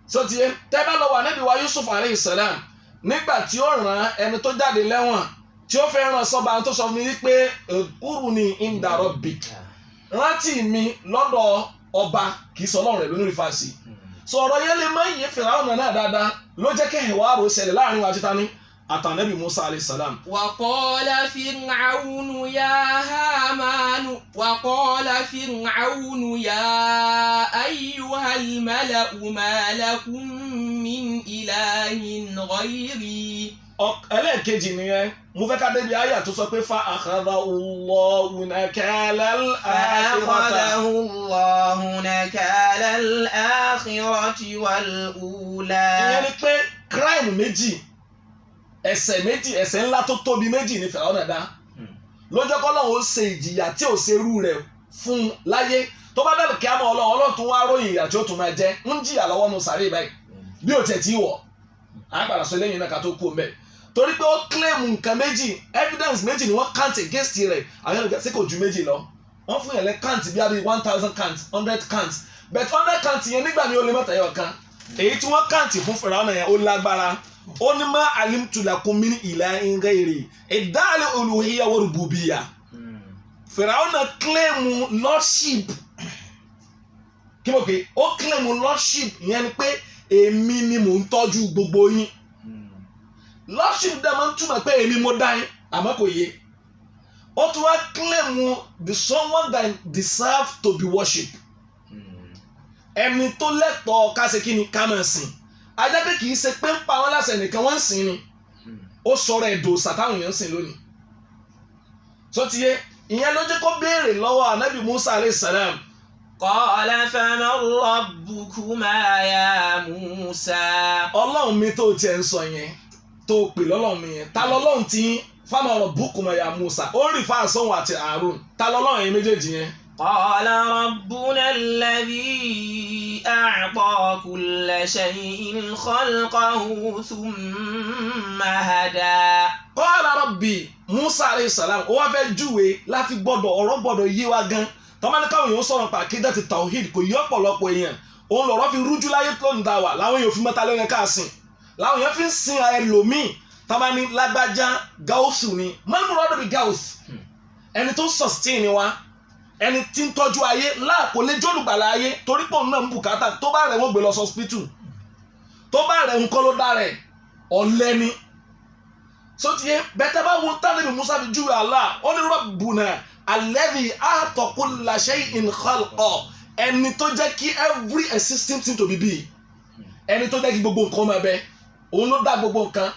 so tí tẹ́ bá lọ wà Ànábì wa Yusuf alayhi salam nígbà tí ó ràn ẹni tó jáde lẹ́wọ̀n tí ó fẹ́ ràn sọ́ba tó sọ fún mi wípé uruni inda rabbik rántí mi lọ́dọ̀ ọba kì í sọ ọlọ́run rẹ̀ lónìí rí fàásì so ọ̀rọ̀ yẹn lè má yé Fáráò náà dáadáa ló jẹ́ kẹ́hìn wá rò ṣẹlẹ̀ láàrin wa títa ní àtànẹ́bì Musa alayhi salam. وقال فرعون يا أيها الملأ ما لكم من إله غيري. ẹlẹ́ẹ̀kejì nìyẹn mo fẹ́ ká débi àyà tó sọ pé fa akhadhahu Allahu nakala al-akhirati wal-ula. ìyẹn ni pé crime méjì ẹ̀ṣẹ̀ ńlá tó tóbi méjì ní Fáráò náà dá lọ́jọ́ kọ́lọ́hún ó ṣe ìjìyà tí ò ṣe irú rẹ̀ fún láyé tó bá dàbí kí á mọ ọlọ́run tún wá ròyìn ìyà tí ó tún máa jẹ́ ń jìyà lọ́wọ́ nu sàárè báyìí bí ó tẹ̀ tí wọ̀ á padà sọ lẹ́yìn náà ká tó kú ọmọ ẹ̀ torí pé ó claim nǹkan méjì evidence méjì ni wọ́n count against rẹ̀ àwọn ènìyàn sì kò ju méjì lọ wọ́n fún yẹn lẹ́ count bí i 1000 count 100 count but 100 count yẹn nígbà mi ò lè mọ̀tà yọ̀ kan èyí tí wọ́n count fún Fáráò náà yẹn ó lágbára ó ní má alimtu lakum min ilahin ghairi ìdáàlẹ̀ uluhiyya wa rububiyya Fáráò náà claim lordship kí mo pè ó claim lordship ìyẹn ni pé èmi ni mò ń tọ́jú gbogbo yín lordship dá máa ń túmọ̀ pé èmi mo dá yín àmọ́ kò yé ó tún wá claim the someone that deserve to be worshipped ẹni tó lẹ́tọ̀ọ́ ká ṣe kí ni ká máa sìn ajá pé kì í ṣe pé ń pa wọn láṣẹ nìkan wọ́n ń sìn ni ó sọ̀rọ̀ ẹ̀dọ̀ sàtáwọn èèyàn ń sìn lónìí tó ti yé ìyẹn ló jẹ́ kó béèrè lọ́wọ́ Ànábì Musa alayhi salam. Qala faman rabbukuma ya Musa. ọlọ́run mi tó tiẹ̀ ń sọ yẹn tó pè lọ́lọ́run mi yẹn ta lọ́lọ́run tí faman rabbukuma ya Musa ó rí fa àsọ̀hún àti Harun ta lọ́lọ́run yẹn méjèèjì yẹn. Qala rabbuna alladhi a'ta kulla shay'in khalqahu thumma hada. Qala rabbi Musa alayhi salam ó wá fẹ́ júwe láti ọ̀rọ̀ gbọ́dọ̀ yé wa gan tọ́mọ́ni káwọn èèyàn sọ̀rọ̀ pa akídàtì tawhid kò yí ọ̀pọ̀lọpọ̀ èèyàn òun lọ̀rọ̀ fi rújú láyé tó ń da wà láwọn èèyàn fi mẹ́ta lẹ́yìn káàsìn láwọn èèyàn fi ń sin ẹlòmíì tọ́mọ́ni lágbájá gáúsù ni mọ́nìmọ́ lọ́dọ̀ bí gáúsù ẹni tó sustain ni wa ẹni tí ń tọ́jú ayé láàkó lé jólùgbàlà ayé torí pọ̀ náà ń bùkátà tó bá rẹ̀ wọ́n gbé lọ sọ́spítù tó bá rẹ̀ ń kọ́ ló dá rẹ̀ ọ̀lẹ́ni sotiye bẹ́tẹ̀ bá wọn tán níbi Musa fi júwe Allah ó ní Rabbuna alladhi a'ta kulla shay'in khalqa ẹni tó jẹ́ kí every existing thing to be ẹni tó jẹ́ kí gbogbo nǹkan máa bẹ òun ló dá gbogbo nǹkan.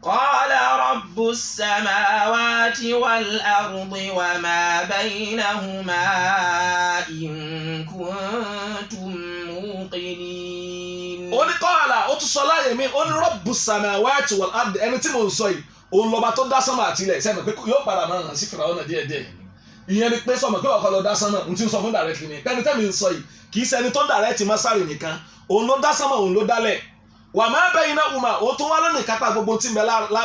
Qala rabbus samawati wal ardi wa ma baynahuma in kuntum muqinin. ó ní qala ó tún sọ láyé mi ó ní rabbus samawati wal ardi ẹni tí mò ń sọ yìí òun lọ́ba tó dá sánmà àtilẹ̀ sẹ́mi pé yóò padà máa hàn sí Fáráò náà díẹ̀díẹ̀ ìyẹn ni pé sọmọ pé ọkọ lọ dá sánmà n ti sọ fún directly ni pẹ́ni tẹ́mi ń sọ yìí kì í ṣẹni tó ń direct má sáré nìkan òun ló dá sánmà òun ló dálẹ̀ wà má baynahuma òun tó wá lónìí kápá gbogbo tí ń bẹ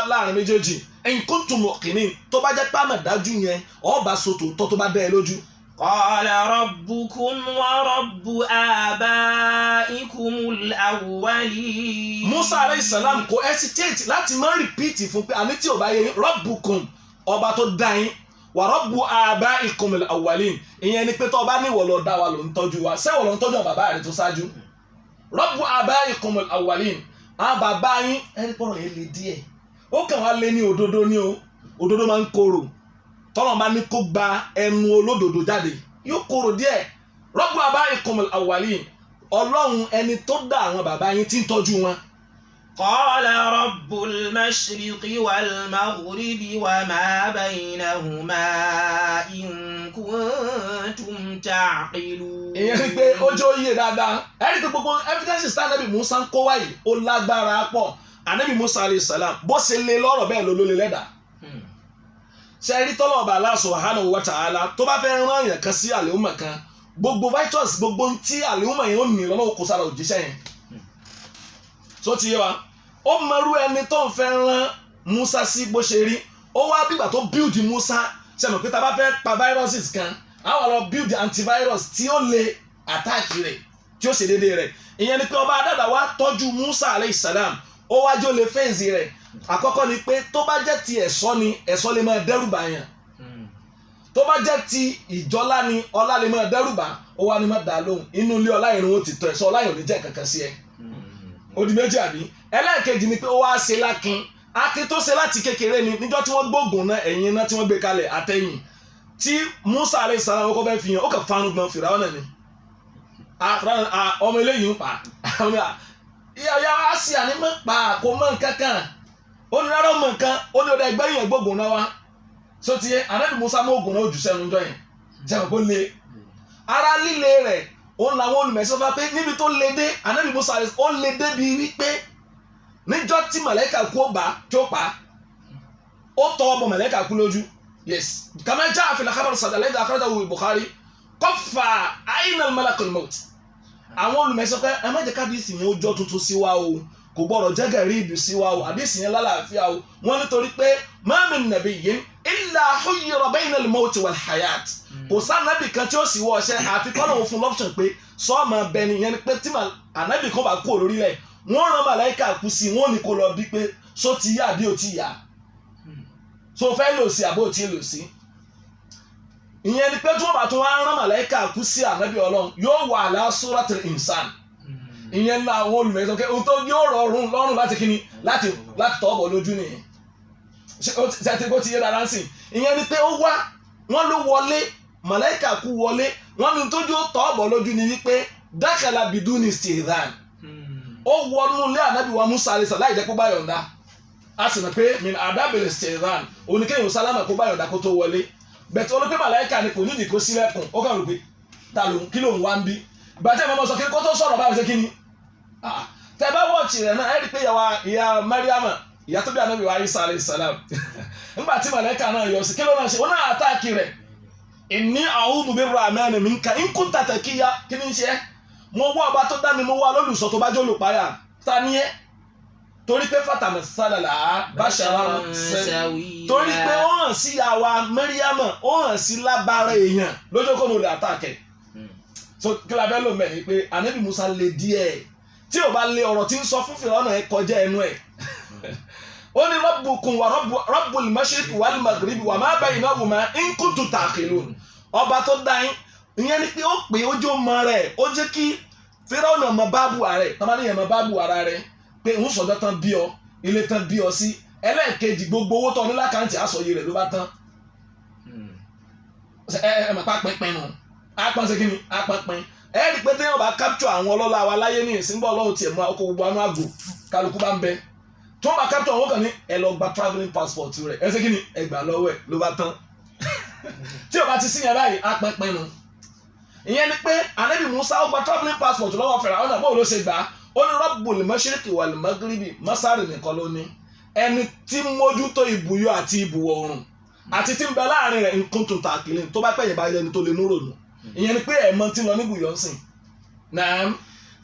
láàrin méjèèjì in kuntum muqinin tó bá jẹ́ pé àmọ̀dájú yẹn ọba sotò tó bá dá ẹ lójú. Qala rabbukum wa rabbu abaikumul awwalin. Musa alayhi salam kò hesitate láti má repeat fún pé àní tí ò bá yẹ rabbukum ọba tó dá yín wa rabbu abaikumul awwalin ìyẹn ni pé tó bá ní ìwọ ló dá wa ló ń tọ́jú wa ṣé ìwọ ló ń tọ́jú bàbá rẹ tó ṣáájú rabbu abaikumul awwalin àwọn bàbá yín ẹni pọ̀rọ̀ yẹn lè díẹ̀ ó kàn wá lé ní òdodo ní o òdodo máa ń korò tọ́lọ̀ bá ní kó gba ẹnu olódodo jáde yóò korò díẹ̀ rabbu abaikumul awwalin ọlọ́run ẹni tó dá àwọn bàbá yín tí ń tọ́jú wọn. Qala rabbul المشرق والمغرب وما بينهما إن كنتم تعقلون. ìyẹn ni pé ó jẹ́ òye dáadáa ẹni pé gbogbo evidences tí Ànábì Musa ń kó wáyé ó lágbára pọ̀ Ànábì Musa alayhi salam bó ṣe lé lọ́rọ̀ bẹ́ẹ̀ ló lé lẹ́dà. ṣe rí tọ́lọ̀ ọba Allah subhanahu wa ta'ala tó bá fẹ́ rán èèyàn kan sí àlèhùnmọ̀ kan gbogbo vitus gbogbo tí àlèhùnmọ̀ yẹn ó nì lọ́wọ́ kó sára òjíṣẹ́ yẹn. tó ti yé wa ó mọrú ẹni tó ń fẹ́ rán Musa sí bó ṣe rí ó wá bígbà tó build Musa ṣe mọ̀ pé tá a bá fẹ́ pa viruses kan àwọn lọ build antivirus tí ó lè attack rẹ̀ tí ó ṣe déédéé rẹ̀ ìyẹn ni pé ọba adada wa tọ́jú Musa alayhi salam ó wájú lè fẹ́ǹsì rẹ̀ àkọ́kọ́ ni pé tó bá jẹ́ ti ẹ̀ṣọ́ ni ẹ̀ṣọ́ lè máa dẹ́rù bà yàn tó bá jẹ́ ti ìjọlá ni ọlá lè máa dẹ́rù bà ó wá ní má dá lóhùn inú ilé ọlá ìrìn ó ti tọ́ ẹ̀ṣọ́ ọlá ìrìn jẹ́ kankan sí ẹ ó di méjì àbí ẹlẹ́ẹ̀kejì ni pé ó wá ṣe lákin akin tó ṣe láti kékeré ni níjọ́ tí wọ́n gbógun náà ẹ̀yìn náà tí wọ́n gbé kalẹ̀ àtẹ̀yìn tí Musa alayhi salam kọ́ fẹ́ fi hàn ó kàn fanu gbọ́n Fìràwọ́n náà ni ọmọ eléyìí ń pa ìyá Àsíyà ni mọ̀ pa kò mọ̀ nǹkankan ó ní rárá mọ̀ nǹkan ó ní ọ̀dà ẹgbẹ́ yẹn gbógun náà wá so ti yẹ Ànábì Musa mọ̀ ogun náà ojú sẹ́nu jọ yẹn jẹ́ kó le ara líle rẹ̀ òun làwọn olùmẹ̀sọ́fà pé níbi tó le dé Ànábì Musa ó le dé bí wípé níjọ́ tí màlẹ́kà kú ó bá tí ó pa ó tọ́ ọmọ màlẹ́kà kú lójú yes kama jaa fi al-khabar as-sadid akhrajahu al-Bukhari kọfà àyìnà malakul maut àwọn olùmẹ̀sọ́ pé ẹ má jẹ́ kábíyèsí yẹn ó jọ tuntun sí wa o kò gbọ́dọ̀ jẹ́gẹ̀ rí ibi sí wa o àdísì yẹn lálàáfíà o wọ́n nítorí pé ma min nabiyyin illa huyyira bayna al-maut wal-hayat kò sànàbì kan tí ó sì wọ ọṣẹ àfi kọ́nà òfin lọ́pṣọ̀n pé sọ́ọ̀mà bẹni yẹn ni pé tí ànábì kan bá kú òlórílẹ̀ wọ́n rán màláìkà kú sí wọ́n ní kó lọ bí pé só ti yá àbí ò ti yá so fẹ́ lò sí àbó tí lò sí ìyẹn ni pé tí wọ́n bá tún wá rán màláìkà kú sí ànábì Ọlọ́run yóò wà ala suratul insan ìyẹn ní àwọn olùmẹ̀sọ́ pé ohun tó yóò rọrùn lọ́rùn láti kíni láti tọ́ bọ̀ lójú nìyẹn ṣe ti bó ti yé dáadáa sí ìyẹn ni pé ó wá wọ́n ló wọlé màláìkà kú wọlé wọ́n ní tó yóò tọ́ bọ̀ lójú ni wípé dákàlà biduni istidhan ó wọnú ilé ànábì wa Musa alayhi salam láì jẹ́ kó bá yọ̀ǹda a sì mọ̀ pé min adabil istidhan oníkéyìn sálámà kó bá yọ̀ǹda kó tó wọlé bẹ̀tẹ̀ olùpẹ́ màláìkà ni kò ní ìdíkó sílẹ̀kùn ó kàn rò pé ta ló kí ló ń wá ń bí ìbàjẹ́ ìmọ̀ sọ kí kó tó sọ̀rọ̀ báyìí ṣe kí ni tẹ bá wọ́ọ̀tì rẹ̀ náà ẹ̀ rí pé ìyá Mariama ìyá tó bí ànábì wa Isa alayhi salam nígbà tí màláìkà náà yọ sí kí ló náà ṣe ó náà àtàkì rẹ̀ inni a'udhu birrahmani minka in kunta taqiya kí ni ṣe mo wá ọba tó dá mi mo wá lólùsọ tó bá jẹ́ olùpáyà ta ni ẹ́ torí pé fatama sálàlà báṣara torí pé ó hàn sí àwa Mariam ó hàn sí lábára èèyàn lójókòó ló lè àtàkẹ́ so kí la bẹ́ lò mẹ́rin pé ànábì Musa lè díẹ̀ tí ò bá lé ọ̀rọ̀ tí ń sọ fún Fìràwọ́n ẹ̀ kọjá ẹnu ẹ̀ ó ní rabbukum wa rabbul mashriqi wal maghribi wa ma baynahuma in kuntum ta'qilun ọba tó dá yín ìyẹn ni pé ó pè ó jó mọ rẹ̀ ó jẹ́ kí Fìràwọ́n náà mọ báàbù ààrẹ tọ́mọdé yẹn mọ báàbù ara rẹ̀ pé òun sọ̀dọ̀ tán bí ọ ilé tán bí ọ sí ẹlẹ́ẹ̀kejì gbogbo owó tó ní lákàntì àsọyé rẹ̀ ló bá tán ẹ mọ̀ pa pínpín nù apọn ṣe kí ni apọnpin ẹ rí i pé téèyàn bá capture àwọn ọlọ́lá wa láyé ní ìsìnbọ̀ ọlọ́run tiẹ̀ mú ọkọ̀ gbogbo anú àgò kálukú bá ń bẹ tí wọ́n bá capture àwọn kan ní ẹ lọ gba travelling passport rẹ̀ ẹ ṣe kí ni ẹ gbà lọ́wọ́ ẹ̀ ló bá tán tí o bá ti síyàn báyìí apọnpin nù ìyẹn ni pé ànábì Musa ó gba travelling passport lọ́wọ́ Fáráò náà bó ló ṣe gbà á ó ní Rabbul mashriqi wal maghribi masárì nìkan ló ní ẹni tí mójútó ibùyọ àti ibùwọ̀ oòrùn àti tí ń bẹ láàrin rẹ̀ nǹkan tó ta àkìlẹ̀ tó bá pẹ̀yìn bá yẹni tó lè núrò nù ìyẹn ni pé ẹ̀mọ́ tí ń lọ ní ibùyọ̀ ń sìn.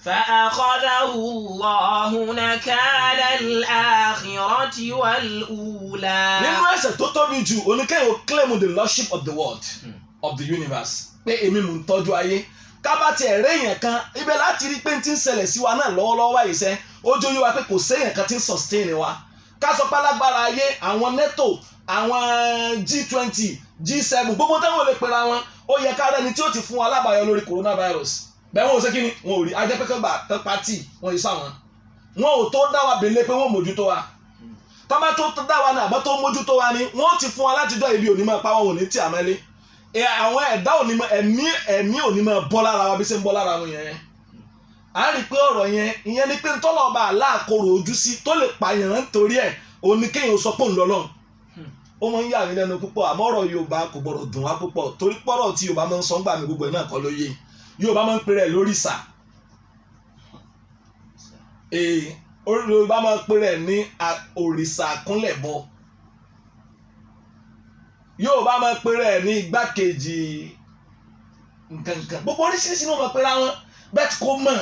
فأخذه الله نكال الآخرة والأولى. nínú ẹ̀ṣẹ̀ tó tóbi jù oníkẹ́yìn ó claim the lordship of the world of the universe pé èmi mò ń tọ́jú ayé kábàtì ẹ̀rẹ́ èèyàn kan ibẹ̀ láti rí pé n ti ń ṣẹlẹ̀ sí wa náà lọ́wọ́lọ́wọ́ àìsẹ́ ojú yóò wá pé kò séèyàn kan ti ń sustain wa ká sọ pé alágbára ayé àwọn NATO àwọn G20 G7 gbogbo táwọn ò lè pera wọn ó yẹ ká rẹni tí ó ti fún wa lábàáyọ lórí coronavirus bẹ́ẹ̀ wọn ò ṣe kí ni wọn ò rí ajẹ́pẹ́kẹ́ gbà kán pátì wọn yìí sáwọn wọn ò tó dá wa bèlè pé wọn mójútó wa tọ́mọ tó dá wa ní àbọ̀ tó mójútó wa ni wọ́n ti fún wa látijọ́ ibi òní máa pa wọn ò ní tí àmẹ́lé àwọn ẹ̀dá òní ẹ̀mí òní máa bọ́ lára wa bí ṣe ń bọ́ lára wọn yẹn a rí i pé ọ̀rọ̀ yẹn ìyẹn ni pé ntọ́lọ̀ ọba aláàkóró ojú sí tó lè pààyàn nítorí ẹ̀ òun ni kéèyàn sọ pé òun lọ́lọ́run ó máa ń yà mí lẹ́nu púpọ̀ àmọ́ ọ̀rọ̀ Yorùbá kò gbọ́dọ̀ dùn wá púpọ̀ torí pọ́rọ̀ tí Yorùbá máa ń sọ ńgbà mi gbogbo ẹ̀ náà kọ́ ló yé Yorùbá máa ń pè rẹ̀ lórìṣà Yorùbá máa ń pè rẹ̀ ní òrìṣà àkúnlẹ̀bọ Yorùbá máa ń pè rẹ̀ ní igbákejì nǹkankan gbogbo oríṣiríṣi náà máa pè ra wọn bẹ́ẹ̀ kò mọ̀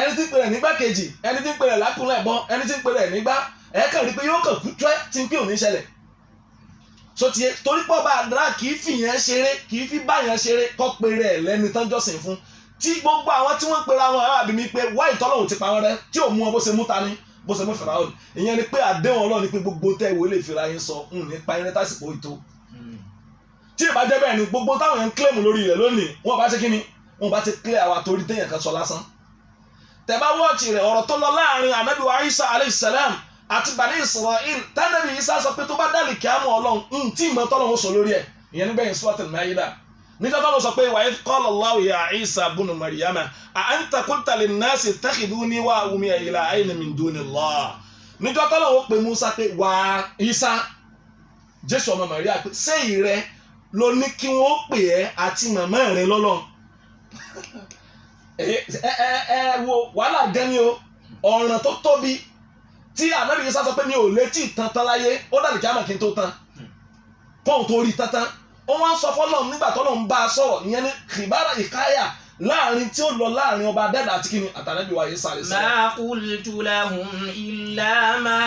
ẹni tí ń pè rẹ̀ ní igbákejì ẹni tí ń pè rẹ̀ lákúnlẹ̀bọ ẹni tí ń pè rẹ̀ nígbà ẹ̀ẹ́kàn rí pé yóò kàn kú tẹ́ tí ń pè òní ṣẹlẹ̀ so tiẹ̀ torí pọ̀ bá àdúrà kì í fi yẹn ṣeré kì í fi bá yẹn ṣeré kọ́ pé rẹ̀ lẹ́ni tán jọ́sìn fún tí gbogbo àwọn tí wọ́n pera wọn àwọn àbí mi pé wá ìtọ́lọ́hùn ti pa wọn rẹ tí ò mú wọn bó ṣe mú ta ni bó ṣe mú Fáráò ìyẹn ni pé àdéhùn Ọlọ́run ni pé gbogbo tẹ́ ìwé lè fira yín sọ nípa irin tásìkò ìtó tí ìbá jẹ́ bẹ́ẹ̀ ni gbogbo táwọn yẹn ń kílèmù lórí ilẹ̀ lónìí wọn bá ṣe kí ni wọn bá ti clear àwa torí téèyàn kan sọ lásán tẹ́ bá wọ́ọ̀tì rẹ̀ ọ̀rọ̀ tó lọ láàrin Ànábì wa Ìsá alayhi salam àti Bani Israel tánàbí Ìsá sọ pé tó bá dálì kí á mọ̀ Ọlọ́run tí ìmọ̀ tọ́lọ́run sọ lórí ẹ̀ ìyẹn nígbẹ̀yìn Suratul Maida nígbà tó lọ sọ pé wa idh qala Allahu ya Isa ibn Maryama a anta qulta linnasi ittakhiduni wa ummiya ilahayni min dunillah nígbà tó lọ́wọ́ pé Musa pé wà Ìsá Jésù ọmọ Maria pé sẹ́yìn rẹ ló ní kí wọ́n pè ẹ́ àti màmá rẹ lọ́lọ́run wo wàhálà gẹ́ni o ọ̀ràn tó tóbi tí Ànábì Ìsá sọ pé mi ò létí tantan láyé ó dàbí kí á mà kí n tó tán kóhun tó rí tantan ó wá ń sọ fọ́lọ́run nígbà tọ́lọ́run bá a sọ̀rọ̀ ìyẹn ní kìbára ìkáyà láàrin tí ó lọ láàrin ọba dẹ́dà àti kíni àtànábì wa Ìsá alayhi salam. ma qultu lahum illa ma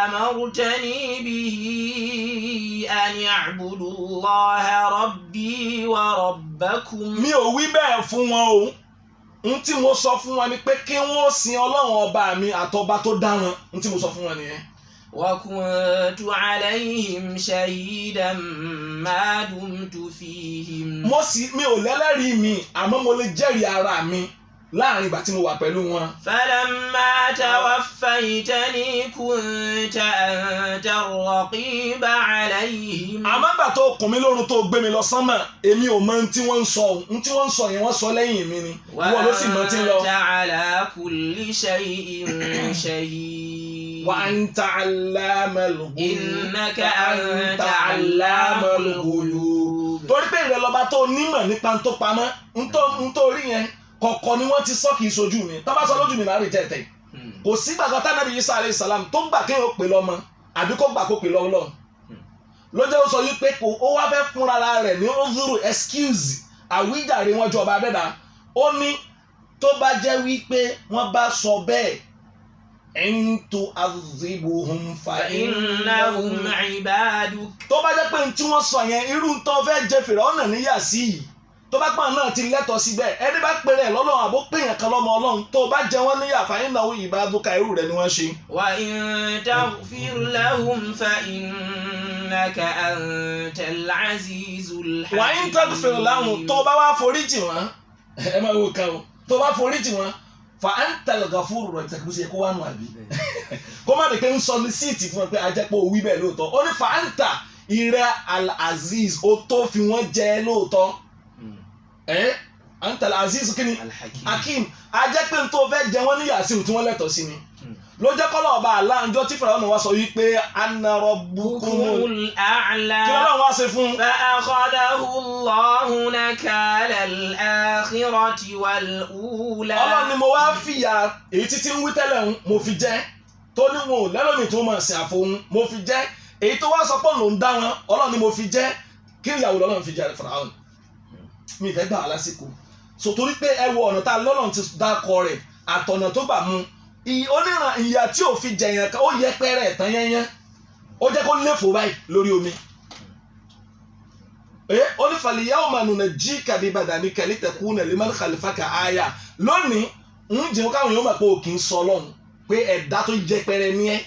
amartani bihi an ya'budu Allaha rabbi wa rabbakum. mi ò wí bẹ́ẹ̀ fún wọn o n tí mo sọ fún wọn ni pé kí wọ́n sin Ọlọ́run ọba mi àtọba tó dá wọn n tí mo sọ fún wọn nìyẹn. وكنت عليهم شهيدا ما دمت فيهم. mi ò lẹ́lẹ́rìí mi àmọ́ mo lè jẹ́rìí ara mi láàrin ìgbà tí mo wà pẹ̀lú wọn. فلما توفيتني كنت أنت الرقيب عليهم. àmọ́ ìgbà tó kùn mí lórun tó gbé mi lọ sánmà èmi ò mọ ohun tí wọ́n ń sọ yẹn wọ́n sọ lẹ́yìn mi ni wọ́n ló sì mọ tí ń lọ. وأنت على كل شيء شهيد. وأنت علام الغيوب. إنك أنت علام الغيوب. torí pé ìrẹ̀ lọ́ba tó nímọ̀ nípa tó pamọ́ nítorí yẹn kọ̀ọ̀kan ni wọ́n ti sọ kì í sojú mi tó bá sọ lójú mi máa rí tẹ̀tẹ̀ kò sí gbàgbọ́ tánàbí Ìsá alayhi salam tó gbà kéèyàn pè lọ́mọ àbí kó gbà kó pè lọ́wọ́ ló jẹ́ ó sọ yí pé ó wá fẹ́ fúnra rẹ̀ ní ozuru excuse àwíjàre wọn jọ ọba dẹ́dà ó ní tó bá jẹ́ wípé wọ́n bá sọ bẹ́ẹ̀ ẹ̀ńtò azibuhum fa innahum ibaduk. tó bá jẹ́ pé tí wọ́n sọ yẹn irú tó fẹ́ jẹ Fíráúnà níyà sí yìí tó bá pọ̀ náà ti lẹ́tọ̀ọ́ síbẹ̀ ẹni bá pèrè ẹ̀ lọ́lọ́run àbó pèèyàn kan lọ́mọ Ọlọ́run tó bá jẹ wọ́n níyà fa innahum ibaduka irú rẹ̀ ni wọ́n ṣe. wa in taghfir lahum fa innaka antal azizul hakim. wa in taghfir lahum tó bá wá foríjì wọn ẹ máa wò kan o tó bá foríjì wọn fa antal ghafurur rahim tẹkí bó ṣe kó wá nù àbí kó má dé pé ń sọ ní síìtì fún ẹ pé ajẹ́pọ̀ òwí bẹ́ẹ̀ lóòótọ́ ó ní fa anta ìrẹ́ al-aziz ó tó fi wọ́n jẹ lóòótọ́ anta al-aziz kini hakim ajẹ́ pé n tó fẹ́ jẹ wọ́n níyà sí tí wọ́n lẹ́tọ̀ọ́ sí ni ló jẹ́ kọ́lọ́ ọba aláǹjọ́ tí Fáráò wá sọ wípé ana rabbukumul a'la kí lọ́wọ́ wá ṣe fún. fa akhadahu Allahu nakala al-akhirati wal-ula. Ọlọ́run ni mo wá fìyà èyí títí ń wí tẹ́lẹ̀ ń mo fi jẹ́ tó ní wọn ò lẹ́lọ́mì tó máa sìn àfohùn mo fi jẹ́ èyí tó wá sọ pé òun dá wọn Ọlọ́run ni mo fi jẹ́ kí ìyàwó lọ́lọ́run fi jẹ́ Fáráò mi ìfẹ́ gbà á lásìkò so torí pé ẹ wo ọ̀nà tá a lọ́lọ́run ti dákọ rẹ̀ àtọ̀nà tó gbà mú oníran ìyà tí ò fi jẹyàn kan ó yẹ pẹ́rẹ́ tán yẹnyẹn ó jẹ́ kó léfò báyìí lórí omi ó ní falyawma nunajjika bi badanika litakuna liman khalfaka aya lónìí ń jẹun káwọn yóò mọ̀ pé òkè ń sọ Ọlọ́run pé ẹ̀dá tó jẹ pẹ́rẹ́ ní ẹ́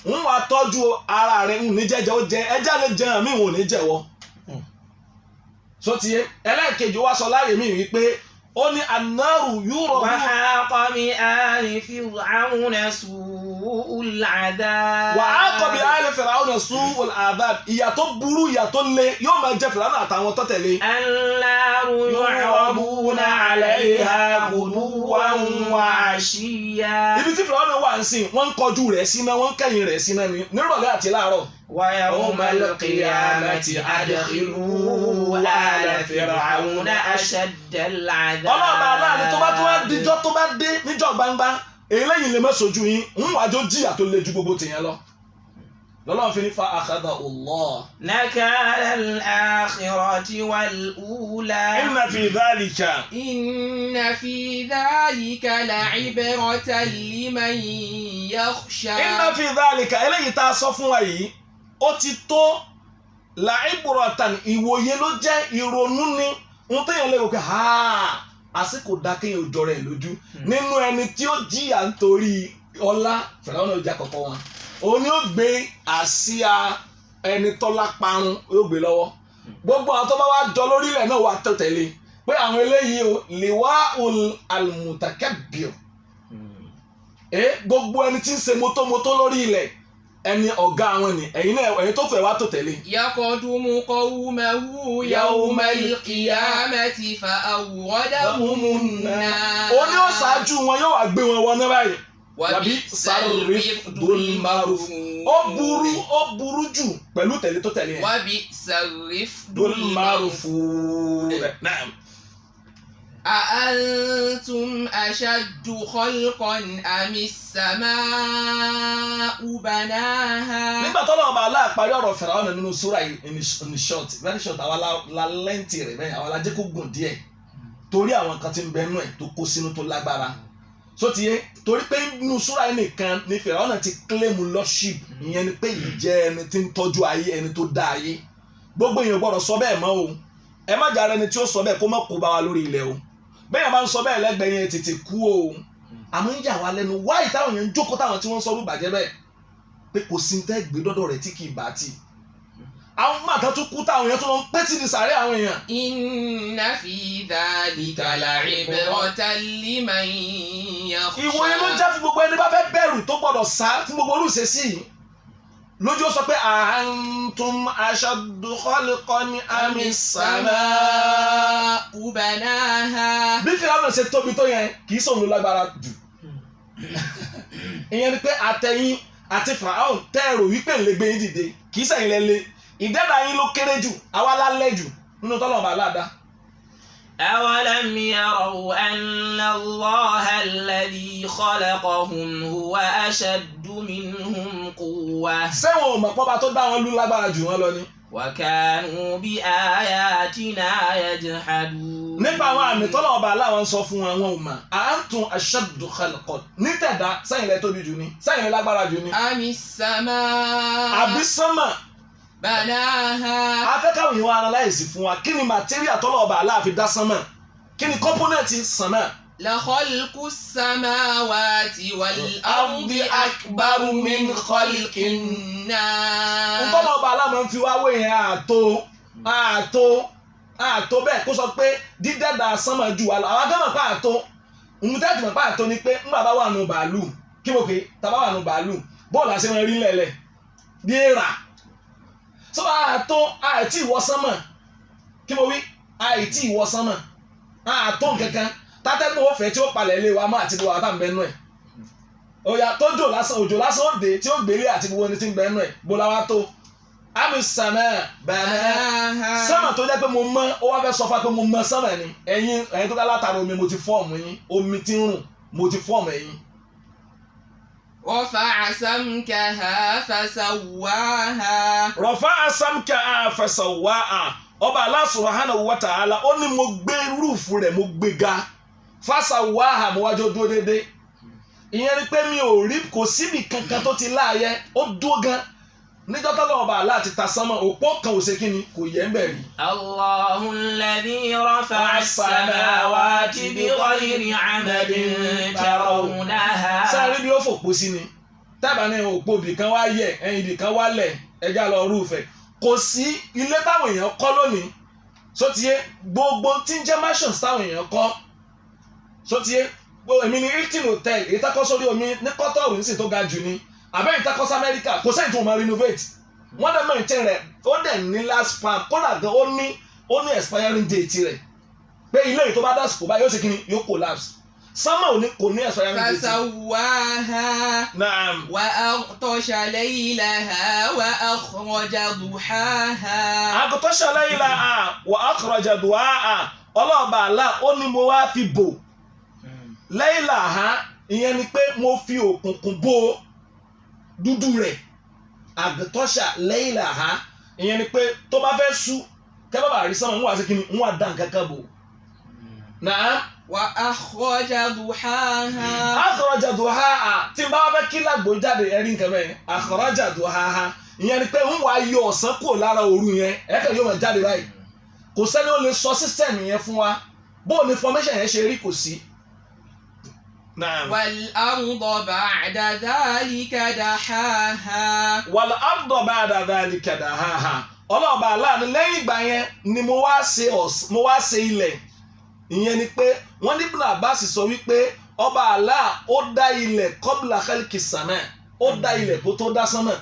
ń wá tọ́jú ara rẹ̀ ń ní jẹ́jẹ́ ó jẹ ẹja lè jẹun àmì ìwọ̀n ò ní jẹ̀wọ́ so ti yẹ ẹlẹ́ẹ̀kejì wá sọ láàyè mí wípé ó ní annaru yúrọ̀ وحاق بآل فرعون سوء العذاب wà á kọ́ bí alẹ́ Fir'auna su'ul adhab ìyà tó burú ìyà tó le yóò máa jẹ Fir'auna àtàwọn tó tẹ̀lé. النار يعرضون عليها غدوا وعشيا ibi tí Fir'auna wà ń sìn wọ́n ń kọjú rẹ̀ síná wọ́n ń kẹ́yìn rẹ̀ síná ni nírọ̀lẹ́ àti láàárọ̀. ويوم القيامة أدخلوا آل فرعون أشد العذاب. ọlọ́ọ̀bá aláàánú tó bá tó wá díjọ́ tó bá dé níjọ́ gbangba eléyìí lè má sojú yín ń wájú jìyà tó le ju gbogbo tèèyàn lọ. lọ́lọ́run fi ní fa akhadahu Allah. نكال الآخرة والأولى. inna fi dhalika. إن في ذلك لعبرة لمن يخشى. inna fi dhalika eléyìí tá a sọ fún wa yìí ó ti tó la'ibratan ìwòye ló jẹ́ ìrònú ni ohun téèyàn lè wò pé àsìkò dákéyàn ò jọrọ ẹ̀ lójú nínú ẹni tí ó jìyà nítorí ọlá Fìràwọ́nà ọjà kọ̀ọ̀kan wọn òun ni ó gbé àsíá ẹni tọ́lá parun yóò gbé lọ́wọ́ gbogbo àwọn tó bá wá jọ lórílẹ̀ náà wà tó tẹ̀lé pé àwọn eléyìí o liwa'ul al-mutakabbir gbogbo ẹni tí ń ṣe mótómótó lórí ilẹ̀ ẹni ọ̀gá àwọn ni ẹ̀yin náà ẹ̀yin tó fẹ́ wá tó tẹ̀lé. يقدم قومه يوم القيامة فأوردهم النار. ó ní ó ṣáájú wọn yóò wá gbé wọn wọná báyìí. وبئس الرفد المرفود. ó burú jù pẹ̀lú tẹ̀lé tó tẹ̀lé yẹn. وبئس الرفد المرفود. نعم. أأنتم أشد خلقا أم السماء بناها. nígbà tó lọ́wọ́ bá aláàparí ọ̀rọ̀ Fìràwọ́nà nínú súrà yìí in short very short àwa la lẹ́ǹtì rẹ̀ bẹ́ẹ̀ àwa la jẹ́ kó gùn díẹ̀ torí àwọn kan tí ń bẹ nú ẹ̀ tó kó sínú tó lágbára so ti yé torí pé nínú súrà yìí nìkan ni Fìràwọ́nà ti claim lordship ìyẹn ni pé yìí jẹ́ ẹni tí ń tọ́jú ayé ẹni tó dá ayé gbogbo èèyàn gbọ́dọ̀ sọ bẹ́ẹ̀ mọ́ o ẹ má jà ara ẹni tí ó sọ bẹ́ẹ̀ kó má kó bá wa lórí ilẹ̀ o bẹ́ẹ̀ máa ń sọ bẹ́ẹ̀ lẹ́gbẹ̀ẹ́ yẹn tètè kú o àmọ́ ń yà wá lẹ́nu wáyé táwọn èèyàn ń jókòó táwọn tí wọ́n ń sọ rúbàjẹ́ bẹ́ẹ̀ pé kò sí tẹ́ gbé dọ́dọ̀ rẹ̀ tí kì í bá tì àwọn màkà tó kú táwọn èèyàn tó lọ ń pẹ́ tì ní sàárẹ̀ àwọn èèyàn. Inna fi dhalika la'ibratan liman yakhsha. ìwòye ló jẹ́ fún gbogbo ẹni bá fẹ́ bẹ̀rù tó gbọ́dọ̀ sá fún gbogbo olùṣesí yìí lójú ó sọ pé antum ashaddu khalqan amis sama'u banaha. bí Fìràwọ́nà ṣe tóbi tó yẹn kì í sọ̀rọ̀ lágbára jù ìyẹn ni pé àtẹ̀yìn àti Fìràwọ́nà tẹ́ẹ̀rù wípé ń lè gbé yín dìde kì í sẹ́yìn lẹ́lẹ́ ìdẹ́dà yín ló kéré jù àwa lálẹ́ jù nínú tọ́lọ́mọba aláàdá. أولم يروا أن الله الذي خلقهم هو أشد منهم قوة. sẹ́wọ̀n ò mọ̀ pọ́ba tó dá wọn lú lágbára jù wọ́n lọ ni. وكانوا بآياتنا يجحدون. nípa àwọn àmì tọ́lọ́mọba aláwọn sọ fún wọn wọn ò mọ̀ أأنتم أشد خلقا nítẹ̀dá sẹ́yìn lẹ́ tóbi jù ni sẹ́yìn lẹ́ lágbára jù ni. Amis samaa. àbí sánmà. Banaha. afẹ́káwò yìí wọ́n analyze fún wa kí ni material tọ́lọ́mọba aláàfin dá sánmà kí ni component sánmà. La khalqu samawati wal ardi akbaru min khalqin nas. Ntọ́lọ́ba aláàmọ́ fi wá wé yẹn ààtó bẹ́ẹ̀ kó sọ pé dídẹ́dà sánmà ju wa lọ àwọn agámọ̀ pa ààtó ntẹ́tì mọ̀ pa ààtó ni pé ńgbà bá wà nù bàálù kí mo pè tá bá wà nù bàálù bọ́ọ̀lù àti wọn rí lẹ̀lẹ̀ bí èèrà sọ ààtó àìtí ìwọ sánmà kí mo wí àìtí ìwọ sánmà ààtó nkankan tátẹ́gùn ó fẹ́ tí ó palẹ̀ lé wa má àti gbogbo àtàǹbẹ nù ẹ̀ òyà tó òjò lásán ó dé tí ó gbélé àti gbogbo ẹni tí ń bẹ nù ẹ̀ bó la wá tó àmì sàmà banaha sánmà tó jẹ́ pé mo mọ́ ó wá fẹ́ sọ fún wa pé mo mọ́ sánmà ni ẹ̀yin tó ká látara omi mo ti fọ́ọ̀mù yín omi tí ń rùn mo ti fọ́ọ̀mù ẹ̀yin. Rafa'a samkaha fasawwaha. Rafa'a samkaha fasawwaha ọba Allah subhanahu wa ta'ala ó ní mo gbé rúùfù rẹ̀ mo gbé ga fasawwaha mo wájú dúró déédéé ìyẹn ni pé mi ò rí kò síbi kankan tó ti láàyè ó dúró gan níjọ́ tó lọ́wọ́ bá aláàtì ta sánmọ́ òpó kan ò ṣe kí ni kò yẹ ń bẹ̀ rí. Allahu alladhi rafa'a as-samawati bighayri 'amadin tarawnaha. sáré bí ó fòpó sí ni tábà ní òpó ibì kan wá yẹ ẹ̀yìn ibì kan wá lẹ̀ ẹja lọ rúfẹ̀ kò sí ilé táwọn èèyàn kọ́ lónìí sótìyé gbogbo tí ń jẹ́ mansions táwọn èèyàn kọ́ sotie gbogbo èmi ní Hilton hotel èyí tá kọ́ sórí omi ní Qatar ní sì tó ga jù ní àbẹ́yìn tá kọ́ sí Amẹ́ríkà kò sẹ́yìn tó máa renovate wọ́n dẹ̀ maintain rẹ̀ ó dẹ̀ ní last span kódà gan ó ní expiring date rẹ̀ pé ilé yìí tó bá dásìkò báyìí yóò ṣe kí ni yóò collapse sánmà kò ní expiring date. فسواها Naam. وأغطش ليلها وأخرج ضحاها. أغطش ليلها وأخرج ضحاها ọlọ́ọ̀bà àlá ó ní mo wá fi bò laylaha ìyẹn ni pé mo fi òkùnkùn bò dúdú rẹ̀ àgùtọ́ṣà laylaha ìyẹn ni pé tó bá fẹ́ sú kẹ́ bá bá rí sánmà ń wá sí kí ni ń wá dá nǹkan kan bò. Naam. وأخرج ضحاها. Akhraja duhaha tí n bá wá fẹ́ kí lágbo jáde ẹ̀rí nǹkan bẹ́ẹ̀ akhraja duhaha ìyẹn ni pé ń wá yọ ọ̀sán kúrò lára òru yẹn ẹ̀kẹ́ yóò máa jáde báyìí kò sẹ́ni ó lè sọ sísẹ̀mù yẹn fún wa bó o ní formation yẹn ṣe rí kò sí. والأرض بعد ذلك دحاها. والأرض بعد ذلك دحاها ọlọ́ọ̀bà aláàánú lẹ́yìn ìgbà yẹn ni mo wá ṣe ilẹ̀ ìyẹn ni pé wọ́n ní Ibn Abbas sọ wípé ọba Allah ó dá ilẹ̀ qabla khalqi sama ó dá ilẹ̀ kó tó dá sánmà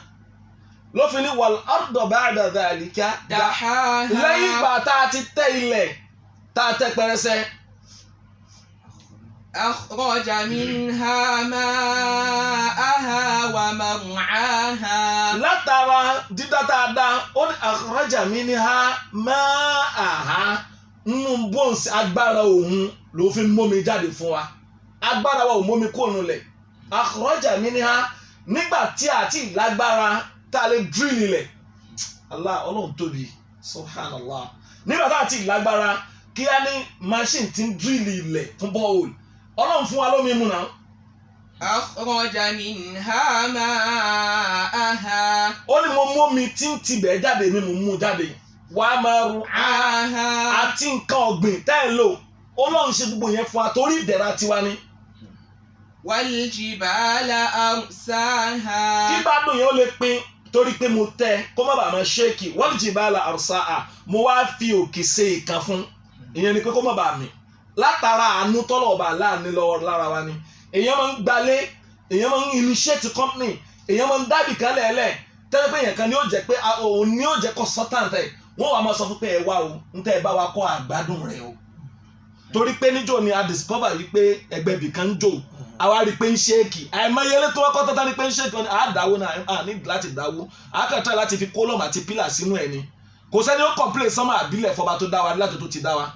ló fi ní wal arda ba'da dhalika دحاها. lẹ́yìn ìgbà tá a ti tẹ́ ilẹ̀ tá a tẹ́ pẹrẹsẹ. أخرج منها ماءها ومرعاها. látara dídá tá a dá ó ní akhraja minha ma'aha nínú bóńsì agbára òun ló fi mómi jáde fún wa agbára wa ò mómi kó nu lẹ̀ akhraja minha nígbà tí a ti lágbára tá a lè drill ilẹ̀ Allah ọlọ́run tóbi subhanallah nígbà tá a ti lágbára kí a ní machine ti ń drill ilẹ̀ fún borehole ọlọ́run fún wa lómi mu náà. أخرج منها ماءها. ó ní mo mómi tí ń tibẹ̀ jáde mi mo mú jáde wàá máa ru àti nǹkan ọ̀gbìn tẹ́ ẹ lò ọlọ́run ṣe gbogbo yẹn fún wa torí ìdẹ̀ra tiwa ni. والجبال أرساها. kí gbádùn yẹn ó lè pin torí pé mo tẹ́ kó má bàa máa ṣéèkì waljibala arsaha mo wá fi òkè ṣe ìkan fún ìyẹn ni pé kó má bàa mì látara àánú tọ́lọ̀ ọba aláàánú lọ́wọ́ lára wa ni èèyàn máa ń gbalé èèyàn máa ń initiate company èèyàn máa ń dábì kálẹ̀ ẹlẹ̀ tẹ́lẹ̀ pé èèyàn kan ni ó jẹ́ pé òun ni ó jẹ́ consultant ẹ̀ wọ́n wàá máa sọ fún pé ẹ wá o ń tẹ́ ẹ bá wa kọ́ àgbádùn rẹ̀ o torí pé níjọ́ ni a discover wípé ẹgbẹ́ bì kan ń jò àwa rí i pé ń ṣéèkì àìmọyelé tó wọ́kọ́ tọ́ta ni pé ń ṣéèkì ọ̀nà àdáwó náà à ní láti dáwó àkàtà láti fi kólọ́mù àti pílà sínú ẹ̀ ni kò sẹ́ni ó complain sánmà àbílẹ̀ fọba tó dá wa láti tó ti dá wa.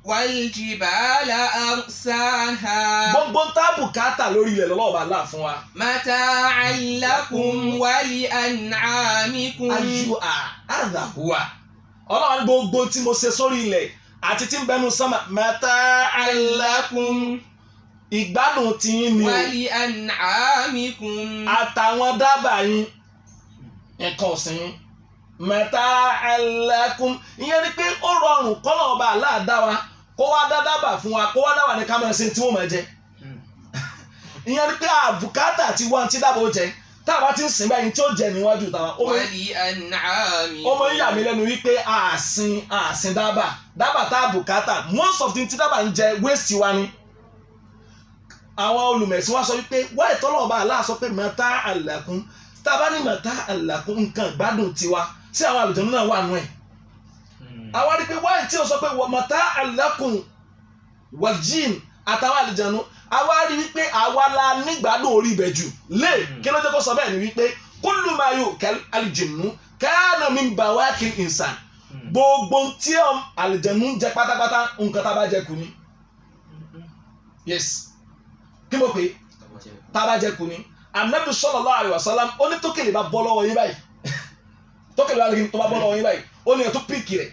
والجبال أرساها. gbogbo ń tá bùkátà lórí ilẹ̀ lọ́wọ́ Allah fún wa. متاعا لكم ولأنعامكم. ayú àdàhùwà ọlọ́run gbogbo tí mo ṣe sórí ilẹ̀ àti tí ń bẹnu sánmà mata'an lakum ìgbádùn tí yín ni o ولأنعامكم. àtàwọn dábàá yín nǹkan ọ̀sìn yín mata'an lakum ìyẹn ni pé ó rọrùn kọ́nà ọba Allah dá wa kó wá dá dábàá fún wa kó wá dá wà ní ká máa ṣe tí wọ́n máa jẹ ìyẹn ni pé àbùkátà ti wá tí dábàá ó jẹ tá a bá ti ń sìn báyìí tí ó jẹ níwájú táwa ó máa ń yà mí lẹ́nu wípé àsìn dábàá tá a bùkátà most of the tí dábàá ń jẹ waste wa ni àwọn olùmẹ̀sìn wa sọ wípé wáyé tọ́lọ̀ ọba Allah sọ pé mata'an lakum tá a bá ní mata'an lakum nǹkan ìgbádùn tiwa sí àwọn àlùjànnú náà wà nù ẹ̀ àwa rí pé wáyé tí ó sọ pé mata'an lakum wal jinn àtàwọn àlùjànnú àwa rí wípé àwa la nígbàdùn orí ibẹ̀ jù lé kí ló jẹ́ kó sọ bẹ́ẹ̀ ni wípé kullu ma yu'kal al-jinnu kana min bawakil insan gbogbo tí àlùjànnú ń jẹ pátápátá nǹkan tá a bá jẹ kù ni yes kí mo pè é tá a bá jẹ kù ni Ànábì sallallahu alaihi wasallam ó ní tókèlè bá bọ́ lọ́wọ́ yín báyìí tókèlè bá bọ́ lọ́wọ́ yín báyìí ó ní ẹ̀ tó píìkì rẹ̀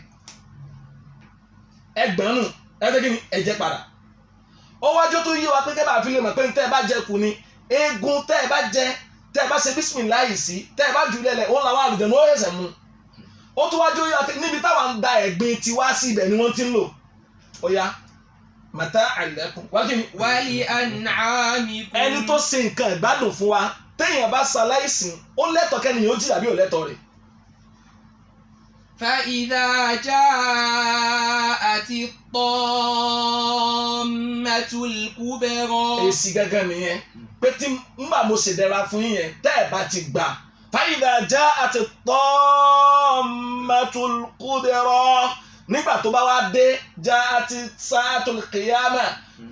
ẹgbẹ̀rún ẹ̀ẹ́dẹ́gìnì ẹ̀jẹ̀ padà ó wájú tó yé wa pé kẹ́ bá fi lè mọ̀ pé tẹ́ ẹ bá jẹ kù ni eegun tẹ́ ẹ bá jẹ tẹ́ ẹ bá ṣe bísímìláì sí tẹ́ ẹ bá jù lẹ́lẹ̀ ó làwọn àlùjànnú ó yẹ̀sẹ̀ mu ó tún wájú yé wa pé níbi táwọn ń da ẹ̀gbin tiwa sí ibẹ̀ ni wọ́n ti ń lò ó yá mata'an lakum wájú ni. ولأنعامكم. ẹni tó ṣe nǹkan ìgbádùn fún wa téèyàn bá ṣaláìsìn ó lẹ́tọ̀ọ́ kẹ́niyàn ó jìyà bí ò lẹ́tọ̀ọ́ rẹ̀ فإذا جاءت الطامة الكبرى. èsì gángan nìyẹn pé tí ngbà mo ṣèdẹ̀ra fún yín yẹn tẹ́ ẹ̀ bá ti gbà فإذا جاءت الطامة الكبرى nígbà tó bá wá dé جاءت ساعة القيامة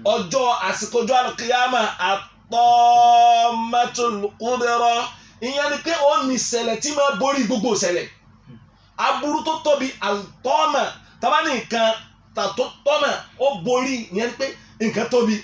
ọjọ́ àsìkò ọjọ́ àlùkìyàmà الطامة الكبرى ìyẹn ni pé ó ní ìṣẹ̀lẹ̀ tí máa borí gbogbo ìṣẹ̀lẹ̀ aburú tó tóbi àtọ́mà tábà ní nǹkan tó tọ́mà ó borí ìyẹn ni pé nǹkan tóbi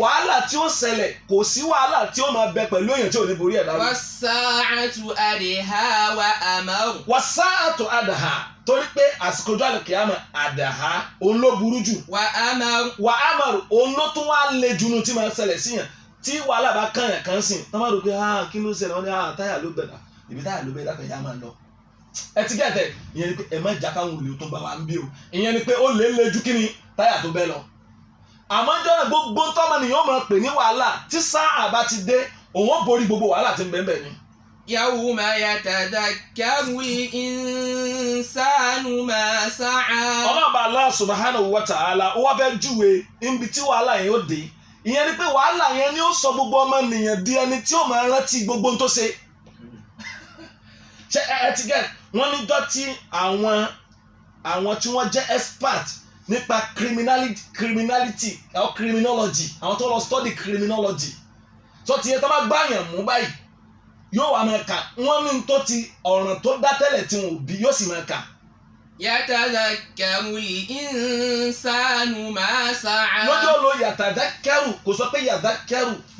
wàhálà tí ó ṣẹlẹ̀ kò sí wàhálà tí ó máa bẹ pẹ̀lú èèyàn tí ò ní borí ẹ̀ dáhùn. والساعة أدهى وأمر. والساعة أدهى torí pé àsìkò ọjọ́ àlùkìyàmà àdàhà òun ló burú jù. وأمر. وأمر òun ló tún wá le jù nù tí máa ṣẹlẹ̀ síyàn tí wàhálà bá kàn yàn kàn sìn tọ́ máa rò pé kí ló ṣẹlẹ̀ wọ́n ní táyà ló bẹ̀rẹ̀ ibi táyà ló bẹ̀rẹ̀ lápẹ̀ yá máa lọ. ẹ ti gẹ̀tẹ̀ ìyẹn ni pé ẹ má jà káwọn olè tó bá wa ń bí o ìyẹn ni pé ó lè le ju kí ni táyà tó bẹ́ lọ. àmọ́ jọ́nà gbogbo tọ́mọnìyàn máa pè ní wàhálà tí sáà bá ti dé òun ó borí gbogbo wàhálà tí ń bẹ ńbẹ̀ ni. يوم يتذكر الإنسان ما سعى. ọlọ́ọ̀bà Allah subhanahu wa ta'ala ó wá fẹ́ júwe níbi tí wàhálà yẹn ó dé ìyẹn ni pé wàhálà yẹn ni ó sọ gbogbo ọmọnìyàn di ẹni tí ó máa rántí gbogbo ohun tó ṣe. ṣé ẹ ti gẹ̀ wọ́n níjọ́ tí àwọn tí wọ́n jẹ́ expert nípa criminology àwọn tó lọ study criminology tó ti yẹ tó bá gbàyàn mú báyìí yóò wá máa kà wọ́n ní tó ti ọ̀ràn tó dá tẹ́lẹ̀ tí wọn ò bí yóò sì máa kà. يتذكر الإنسان ما سعى. lójú ó lo yàtàdákẹ́rù kò sọ pé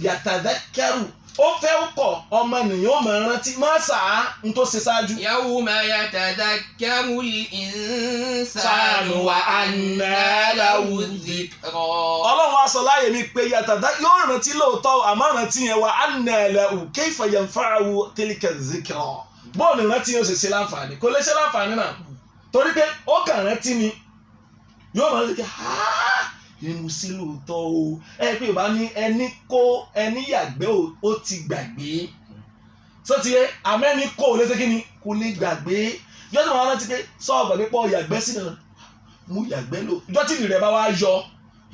yàtàdákẹ́rù ó fẹ́ kọ̀ ọmọnìyàn ó máa rántí máa sàá ń tó ṣe ṣáájú. يوم يتذكر الإنسان وأنى له الذكرى. ọlọ́run aṣọ láàyè mi pé yàtàdá yóò rántí lóòótọ́ àmọ́ rántí yẹn wà anna lahu kayfa yanfa'uhu tilka dhikra. bóòlù rántí yóò ṣe ṣe láǹfààní kò lè ṣe láǹfààní náà torí pé ó kàn rántí ni yóò máa ń lè inú sí lóòótọ́ o ẹ pé yorùbá ní ẹni yàgbẹ́ ó ti gbàgbé sọ́tí ẹ àmẹ́ni kò lè ṣe kí ni kò lè gbàgbé yóò tí wọ́n rántí pé sọ́ọ̀bù nípa yàgbẹ́ sí náà mo yàgbẹ́ lò ìjọ́ tí ìrẹ̀ bá wá yọ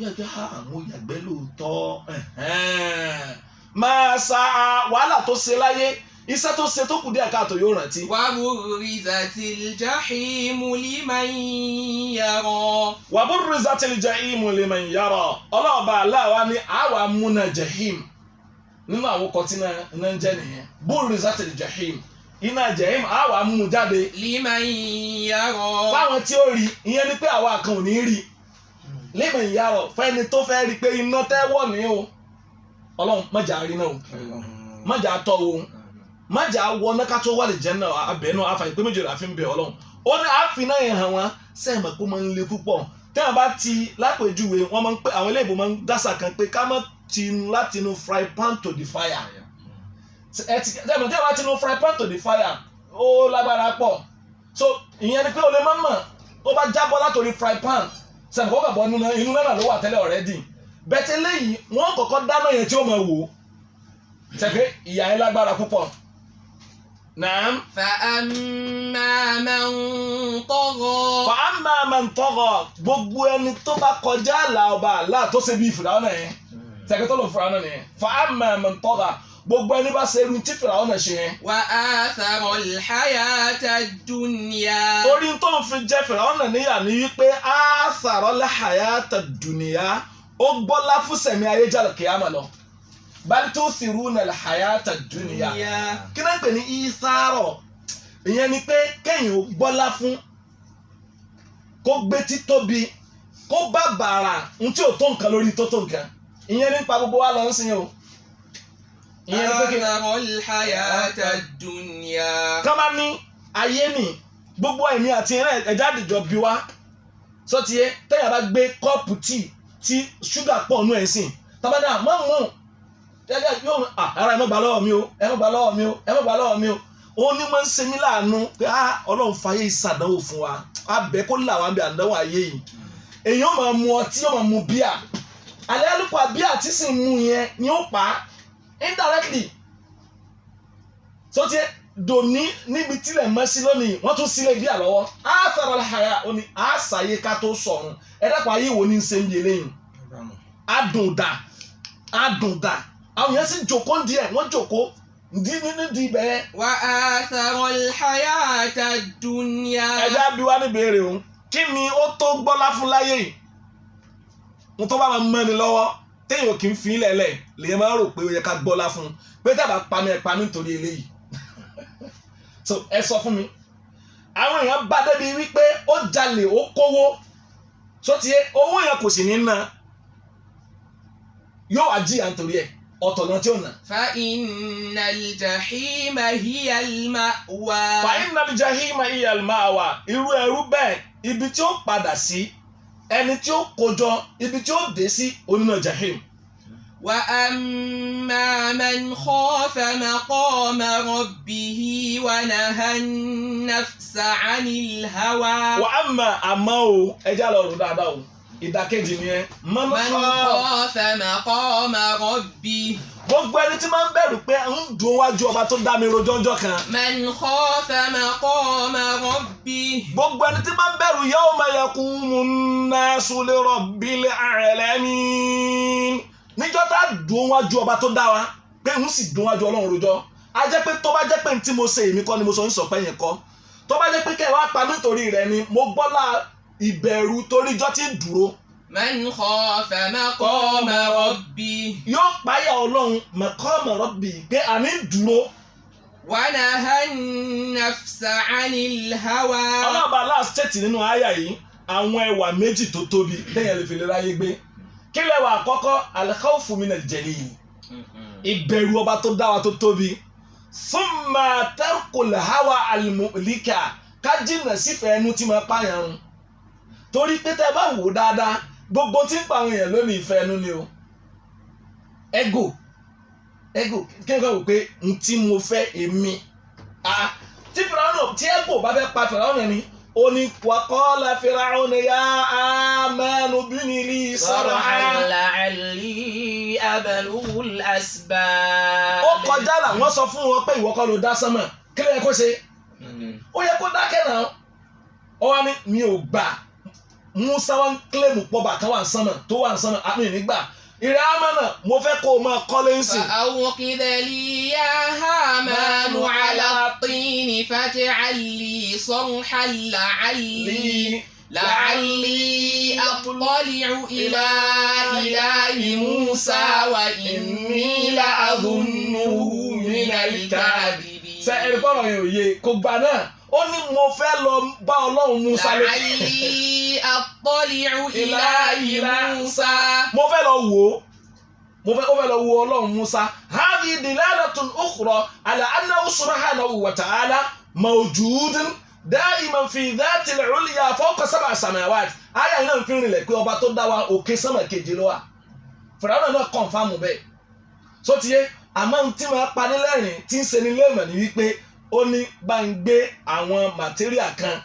yóò jẹ́ mo yàgbẹ́ lóòótọ́ máa sa wàhálà tó ṣe láyé iṣẹ́ tó ṣe tó kù díẹ̀ káàtó yóò rántí. وبرزت الجحيم لمن يرى. وبرزت الجحيم لمن يرى. ọlọ́ọ̀bà aláwa ní àwa múna jahim nínú àwọn ọkọ̀ tí náà ń jẹ́ nìyẹn برزت الجحيم iná jahim àwa mú jáde. لمن يرى. fáwọn tí ó rí ìyẹn ni pé àwa kan ò ní rí لمن يرى fẹ́ni tó fẹ́ rí pé iná tẹ́wọ̀ ní o ọlọ́run mọ̀jà rí náà o mọ̀jà tọ́ o májà wọ náà ká tó wà lè jẹ́ náà abẹ́ náà àfàyè pé méjì rẹ̀ àfi ń bẹ̀ ọlọ́run ó ní àfin náà yẹn hàn wọ́n sẹ́yìn mọ̀ pé ó máa ń le púpọ̀ tẹ́wọ̀n bá ti lápèjúwe wọ́n máa ń pè àwọn iléèbó máa ń dásà kan pé ká má ti láti inú fry pan to the fire tẹ́wọ̀n bá ti inú fry pan to the fire ó lágbára pọ̀ so ìyẹn ni pé o lè má mọ̀ tó bá jábọ́ látòrí fry pan sẹ́yìn kó kàbọ̀ inú náà ló wà tẹ́lẹ̀ already bẹ́tẹ̀ lẹ́yìn wọ́n kọ́kọ́ dáná yẹn tí ó máa wò sẹ́kẹ́ ìyà yẹn lágbára púpọ̀. نعم. فأما من طغى. فأما من طغى gbogbo ẹni tó bá kọjá àlà ọba àlà tó ṣe bí Fìràwọ́nà yẹn sẹ́kẹ́ tó lọ Fìràwọ́nà yẹn فأما من طغى gbogbo ẹni bá ṣe irun tí Fìràwọ́nà ṣe yẹn. وآثر الحياة الدنيا. orí tó ń fi jẹ́ Fìràwọ́nà níyà ni wípé آثر الحياة الدنيا ó gbọ́lá fún sẹ̀mí ayé jàlọ kìámà lọ. bal tuthiruna al-hayata ad-dunya kí náà ń pè ní ìsàrọ̀ ìyẹn ni pé kẹ́yìn ò gbọ́lá fún kó gbé títóbi kó bá bàrà ń tí ò tó nǹkan lórí tó tó nǹkan ìyẹn nípa gbogbo wa lọ ń sìn o. ìyẹn ni pé kí al-hayata ad-dunya. ká má ní ayé nì gbogbo ẹ̀mí àti ẹ̀dá àdìjọ bí wa sọ́tìyẹ tẹ́yà bá gbé kọ́ọ̀pù tíì tí ṣúgà pọ̀ nú ẹ̀ sìn tábàdà mọ́ mú yóò ara ẹ má gbà lọ́wọ́ mi o ẹ má gbà lọ́wọ́ mi o ẹ má gbà lọ́wọ́ mi o ó ní máa ń ṣe mí láàánú pé ọlọ́run fàyè ìsàdánwò fún wa abẹ́ kó là wá bí àdánwò ayé yìí èèyàn máa mu ọtí yóò máa mu bíà alẹ́ alùpùpù bíà tí sì ń mu yẹn ni ó pa á indirectly so tiẹ̀ dòní níbi tílẹ̀ mọ́ sí lónìí wọ́n tún sílẹ̀ bí àlọ́wọ́ àtàrà àyà ó ní àṣàyè ká tó sọ̀run ẹ dápọ̀ ayé wo ní ṣe ń bí eléyìí adùndà àwọn yẹn sì jòkó díẹ̀ wọ́n jòkó nídìí bẹ́ẹ̀. wa athara al-hayata ad-dunya. ẹja bí wá níbi èrè òun kí ni ó tó gbọ́lá fún láyé yìí mo tó bá máa mẹ́ni lọ́wọ́ téèyàn kì í fi lẹ̀lẹ̀ lèyìn máa rò pé ó yẹ ká gbọ́lá fún un pé tẹ́bà pa mí ẹ̀ pa mí nítorí eléyìí so ẹ sọ fún mi àwọn èèyàn bá débi wípé ó jalè ó kówó so tiẹ̀ owó yẹn kò sì ní ná yóò wá jìyà nítorí ẹ̀ ọ̀tọ̀ náà tí ó nà. fa innal jahima hiya al-ma'wa. fa innal jahima hiya al-ma'wa irú ẹrú bẹ́ẹ̀ ibi tí ó padà sí ẹni tí ó kójọ ibi tí ó dé sí onínà jahim. wa amma man khafa maqama rabbihi wa naha an-nafsa 'anil hawa. wa amma àmọ́ o ẹja lọ rò dáadáa o ìdàkejì ni ẹ. man khafa maqama rabbihi. gbogbo ẹni tí máa ń bẹ̀rù pé ń dùn wájú ọba tó dá mi rojọ́jọ́ kan. man khafa maqama rabbihi. gbogbo ẹni tí máa ń bẹ̀rù yawma yaqumu nnasu li rabbil alamin. níjọ́ tá a dùn wájú ọba tó dá wa pé ń sì dùn wájú ọlọ́run rojọ́ a jẹ́ pé tó bá jẹ́ pé ní tí mo ṣe èmi kọ́ ni mo sọ ń sọ pé yẹn kọ́ tó bá jẹ́ pé kẹ́ ẹ wá pa nítorí rẹ ni mo gbọ́lá ìbẹ̀rù torí ijọ́ tí ń dúró. man khafa maqama rabbihi. yóò páyà ọlọ́run maqama rabbihi pé àní dúró. wa naha an-nafsa 'anil hawa. ọlọ́ọ̀bá aláàsítẹ̀tì nínú àyà yìí àwọn ẹwà méjì tó tóbi téèyàn lè fi lè ráyé gbé kí lẹ́wà àkọ́kọ́ al-khawfu minal jalil ìbẹ̀rù ọba tó dá wa tó tóbi thumma tarkul hawa al-muhlika ká jìnnà sífẹ̀ẹ́ ẹnu tí máa pààyàn run torí pé tẹ́ bá wò dáadáa gbogbo tí ń pa àwọn èèyàn lónìí ìfẹ́ ẹnu ni o ego kí n kọ́ wò pé n tí mo fẹ́ èmi tí fìràwọ̀n tí ego bá fẹ́ pa fìràwọ̀n ni ó ní wa qala Fir'aun ya amanu bini li sarhan la'alli ablughul asbab. ó kọjá là wọ́n sọ fún wọn pé ìwọ kọ́ ló dá sánmà kí ló yẹ kó ṣe ó yẹ kó dákẹ́ náà ó wá ní mi ò gbà Musa wọn kílẹ̀mù pọ̀bà kan wà ń sánmà tó wà ń sánmà àmì nígbà ìrẹ́ àmànà mo fẹ́ kó o máa kọ́lé ń sìn. فأوقد لي يا هامان على الطين فاجعل لي صرحا لعلي أطلع إلى إله موسى وإني لأظنه من الكاذبين. ṣe ẹ̀rí bọ́ọ̀rọ̀ yẹn ò yé kò gbà náà ó ní mo fẹ́ lọ bá ọlọ́run Musa lé. لعلي أطلع إلى موسى. mo fẹ́ lọ wò ó ó fẹ́ lọ wo ọlọ́run Musa. هذه دلالة أخرى على أنه سبحانه وتعالى موجود دائما في ذات العليا فوق 7 سماوات. àyà yìí náà ń fi rìnlẹ̀ pé ọba tó dá wa òkè sánmà keje ló wà. Fìràwọ̀n náà kọ̀ǹfàmù bẹ́ẹ̀. sọ ti yé àmọ́ tí máa pani lẹ́rìn tí ń ṣe ní lẹ́mọ̀ ní wípé ó ní bá ń gbé àwọn màtíríà kan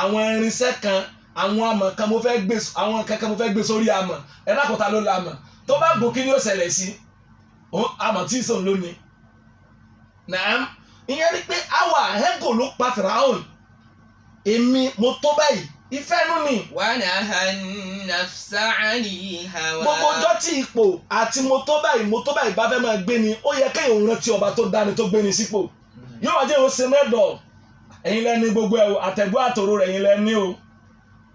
àwọn irinṣẹ́ kan àwọn àmọ̀ kan mo fẹ́ gbé àwọn kankan mo fẹ́ gbé sórí àmọ̀ ẹ dákọ̀tà ló la àmọ̀ tó bá gùn kí ni ó ṣẹlẹ̀ sí àmọ̀ tí ìsòun lónìí. nàám ìyẹn ni pé àwa ẹ̀gò ló pa Fìràwọ̀n èmi mo tó báyìí ìfẹ́ nú ni. ونهى النفس عن الهوى. gbogbo ọjọ́ tí ipò àti mo tó báyìí bá fẹ́ máa gbé ni ó yẹ kéèyàn rántí ọba tó dáni tó gbé ni sípò yóò wá jẹ́ ìhòsè mẹ́dọ̀ ẹ̀yin lẹ́ni gbogbo ẹ̀ àtẹ̀gbọ́ àtòrò rẹ̀ ẹ̀yin lẹ́ni o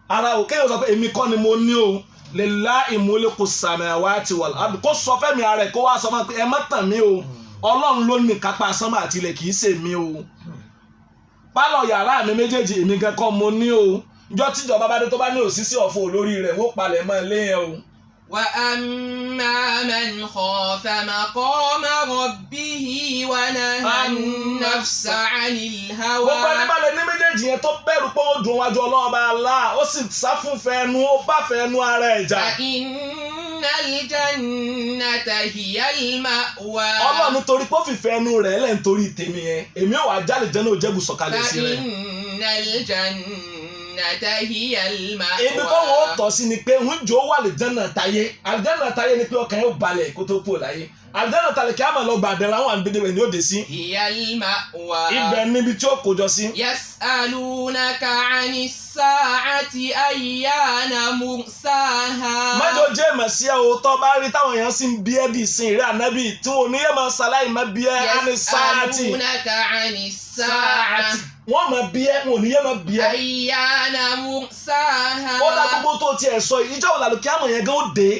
ara ò kéèyàn sọ pé èmi kọ́ ni mo ní o lillahi mulku samawati wal ard kó sọ fẹ́mi ara ẹ̀ kó wá sọ fún mi pé ẹ má tàn mí o ọlọ́run ló ní kápá sánmà àti ilẹ̀ kì í ṣe mí o pálọ̀ yàrá mi méjèèjì èmi gan kọ́ mo ní o ìjọ tíjọba bá dé tó bá ní òṣìṣẹ́ ọ̀fọ̀ olórí rẹ̀ wó palẹ̀ mọ́ ilé yẹn o. وأما من خاف مقام ربه ونهى النفس عن الهوى. gbogbo ẹni bá lè ní méjèèjì yẹn tó bẹ̀rù pé ó dùn wájú ọlọ́ọ̀bá Allah ó sì sá fún fẹ́ẹ́nu ó bá fẹ́ẹ́nu ara ẹ̀ jà. فإن الجنة هي المأوى. ọlọ́run nítorí pé ó fi fẹ́ẹ́nu rẹ̀ lẹ́ nítorí tèmi yẹn èmi ò wá jálè jẹ́ náà ó jẹ́ bùsọ̀kalẹ̀ sí rẹ̀. فإن الجنة هي المأوى. ibi kọ́ wọn ó tọ́ sí ni pé ń jò wà lè jẹ́nà táyé àlìjẹ́nà táyé ni pé ọkàn yóò balẹ̀ kó tó kú láyé àlùjánnà tàlíkì àmọ́ lọ gbàdẹ láwọn àgbèdè ní òde sí. هي المأوى ibẹ̀ níbi tí ó kójọ sí. يسألونك عن الساعة أيان مرساها. májò jẹ́ ìmọ̀ sí ẹ o tó bá rí táwọn èèyàn sì ń bí ẹ́ dì sí ìrẹ́ ànábì tí wọn ò ní yẹ máa ṣàlàyé máa bí ẹ́ àní sáàtì. يسألونك عن الساعة wọ́n máa bí ẹ́ wọn ò ní yẹ máa bí ẹ́. أيان مرساها. ó dá gbogbo tó tiẹ̀ sọ yìí ìjọ òlàlùkí àmọ̀ yẹn gan ó dé.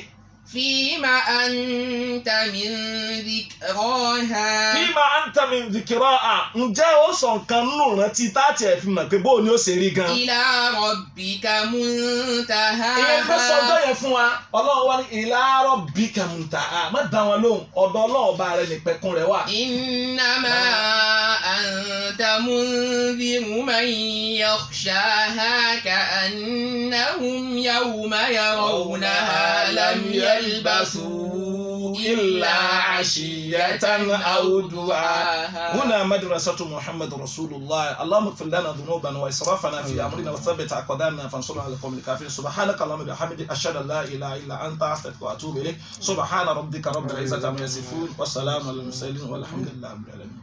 فيما أنت من ذكراها. fíìmà anta min dhikraha ǹjẹ́ ó sọ nǹkan nù rántí táàtì ẹ̀ fi mọ̀ pé bóun ni ó ṣe rí gan. إلى ربك منتهاها. ìyẹn fẹ́ sọ ọjọ́ yẹn fún wa ọlọ́run wá ní ila rabbika muntaha má dá wọn lóhùn ọ̀dọ̀ ọlọ́run ọba rẹ nìpẹ̀kun rẹ wà. إنما أنت منذر من يخشاها كأنهم يوم يرونها لم يلبثوا إلا عشية أو ضحاها. هنا مدرسة محمد رسول الله. اللهم اغفر لنا ذنوبنا وإسرافنا في أمرنا وثبت أقدامنا فانصرنا على القوم الكافرين. سبحانك اللهم وبحمدك أشهد أن لا إله إلا أنت أستغفرك وأتوب إليك. سبحان ربك رب العزة عما يصفون والسلام على المرسلين والحمد لله رب العالمين.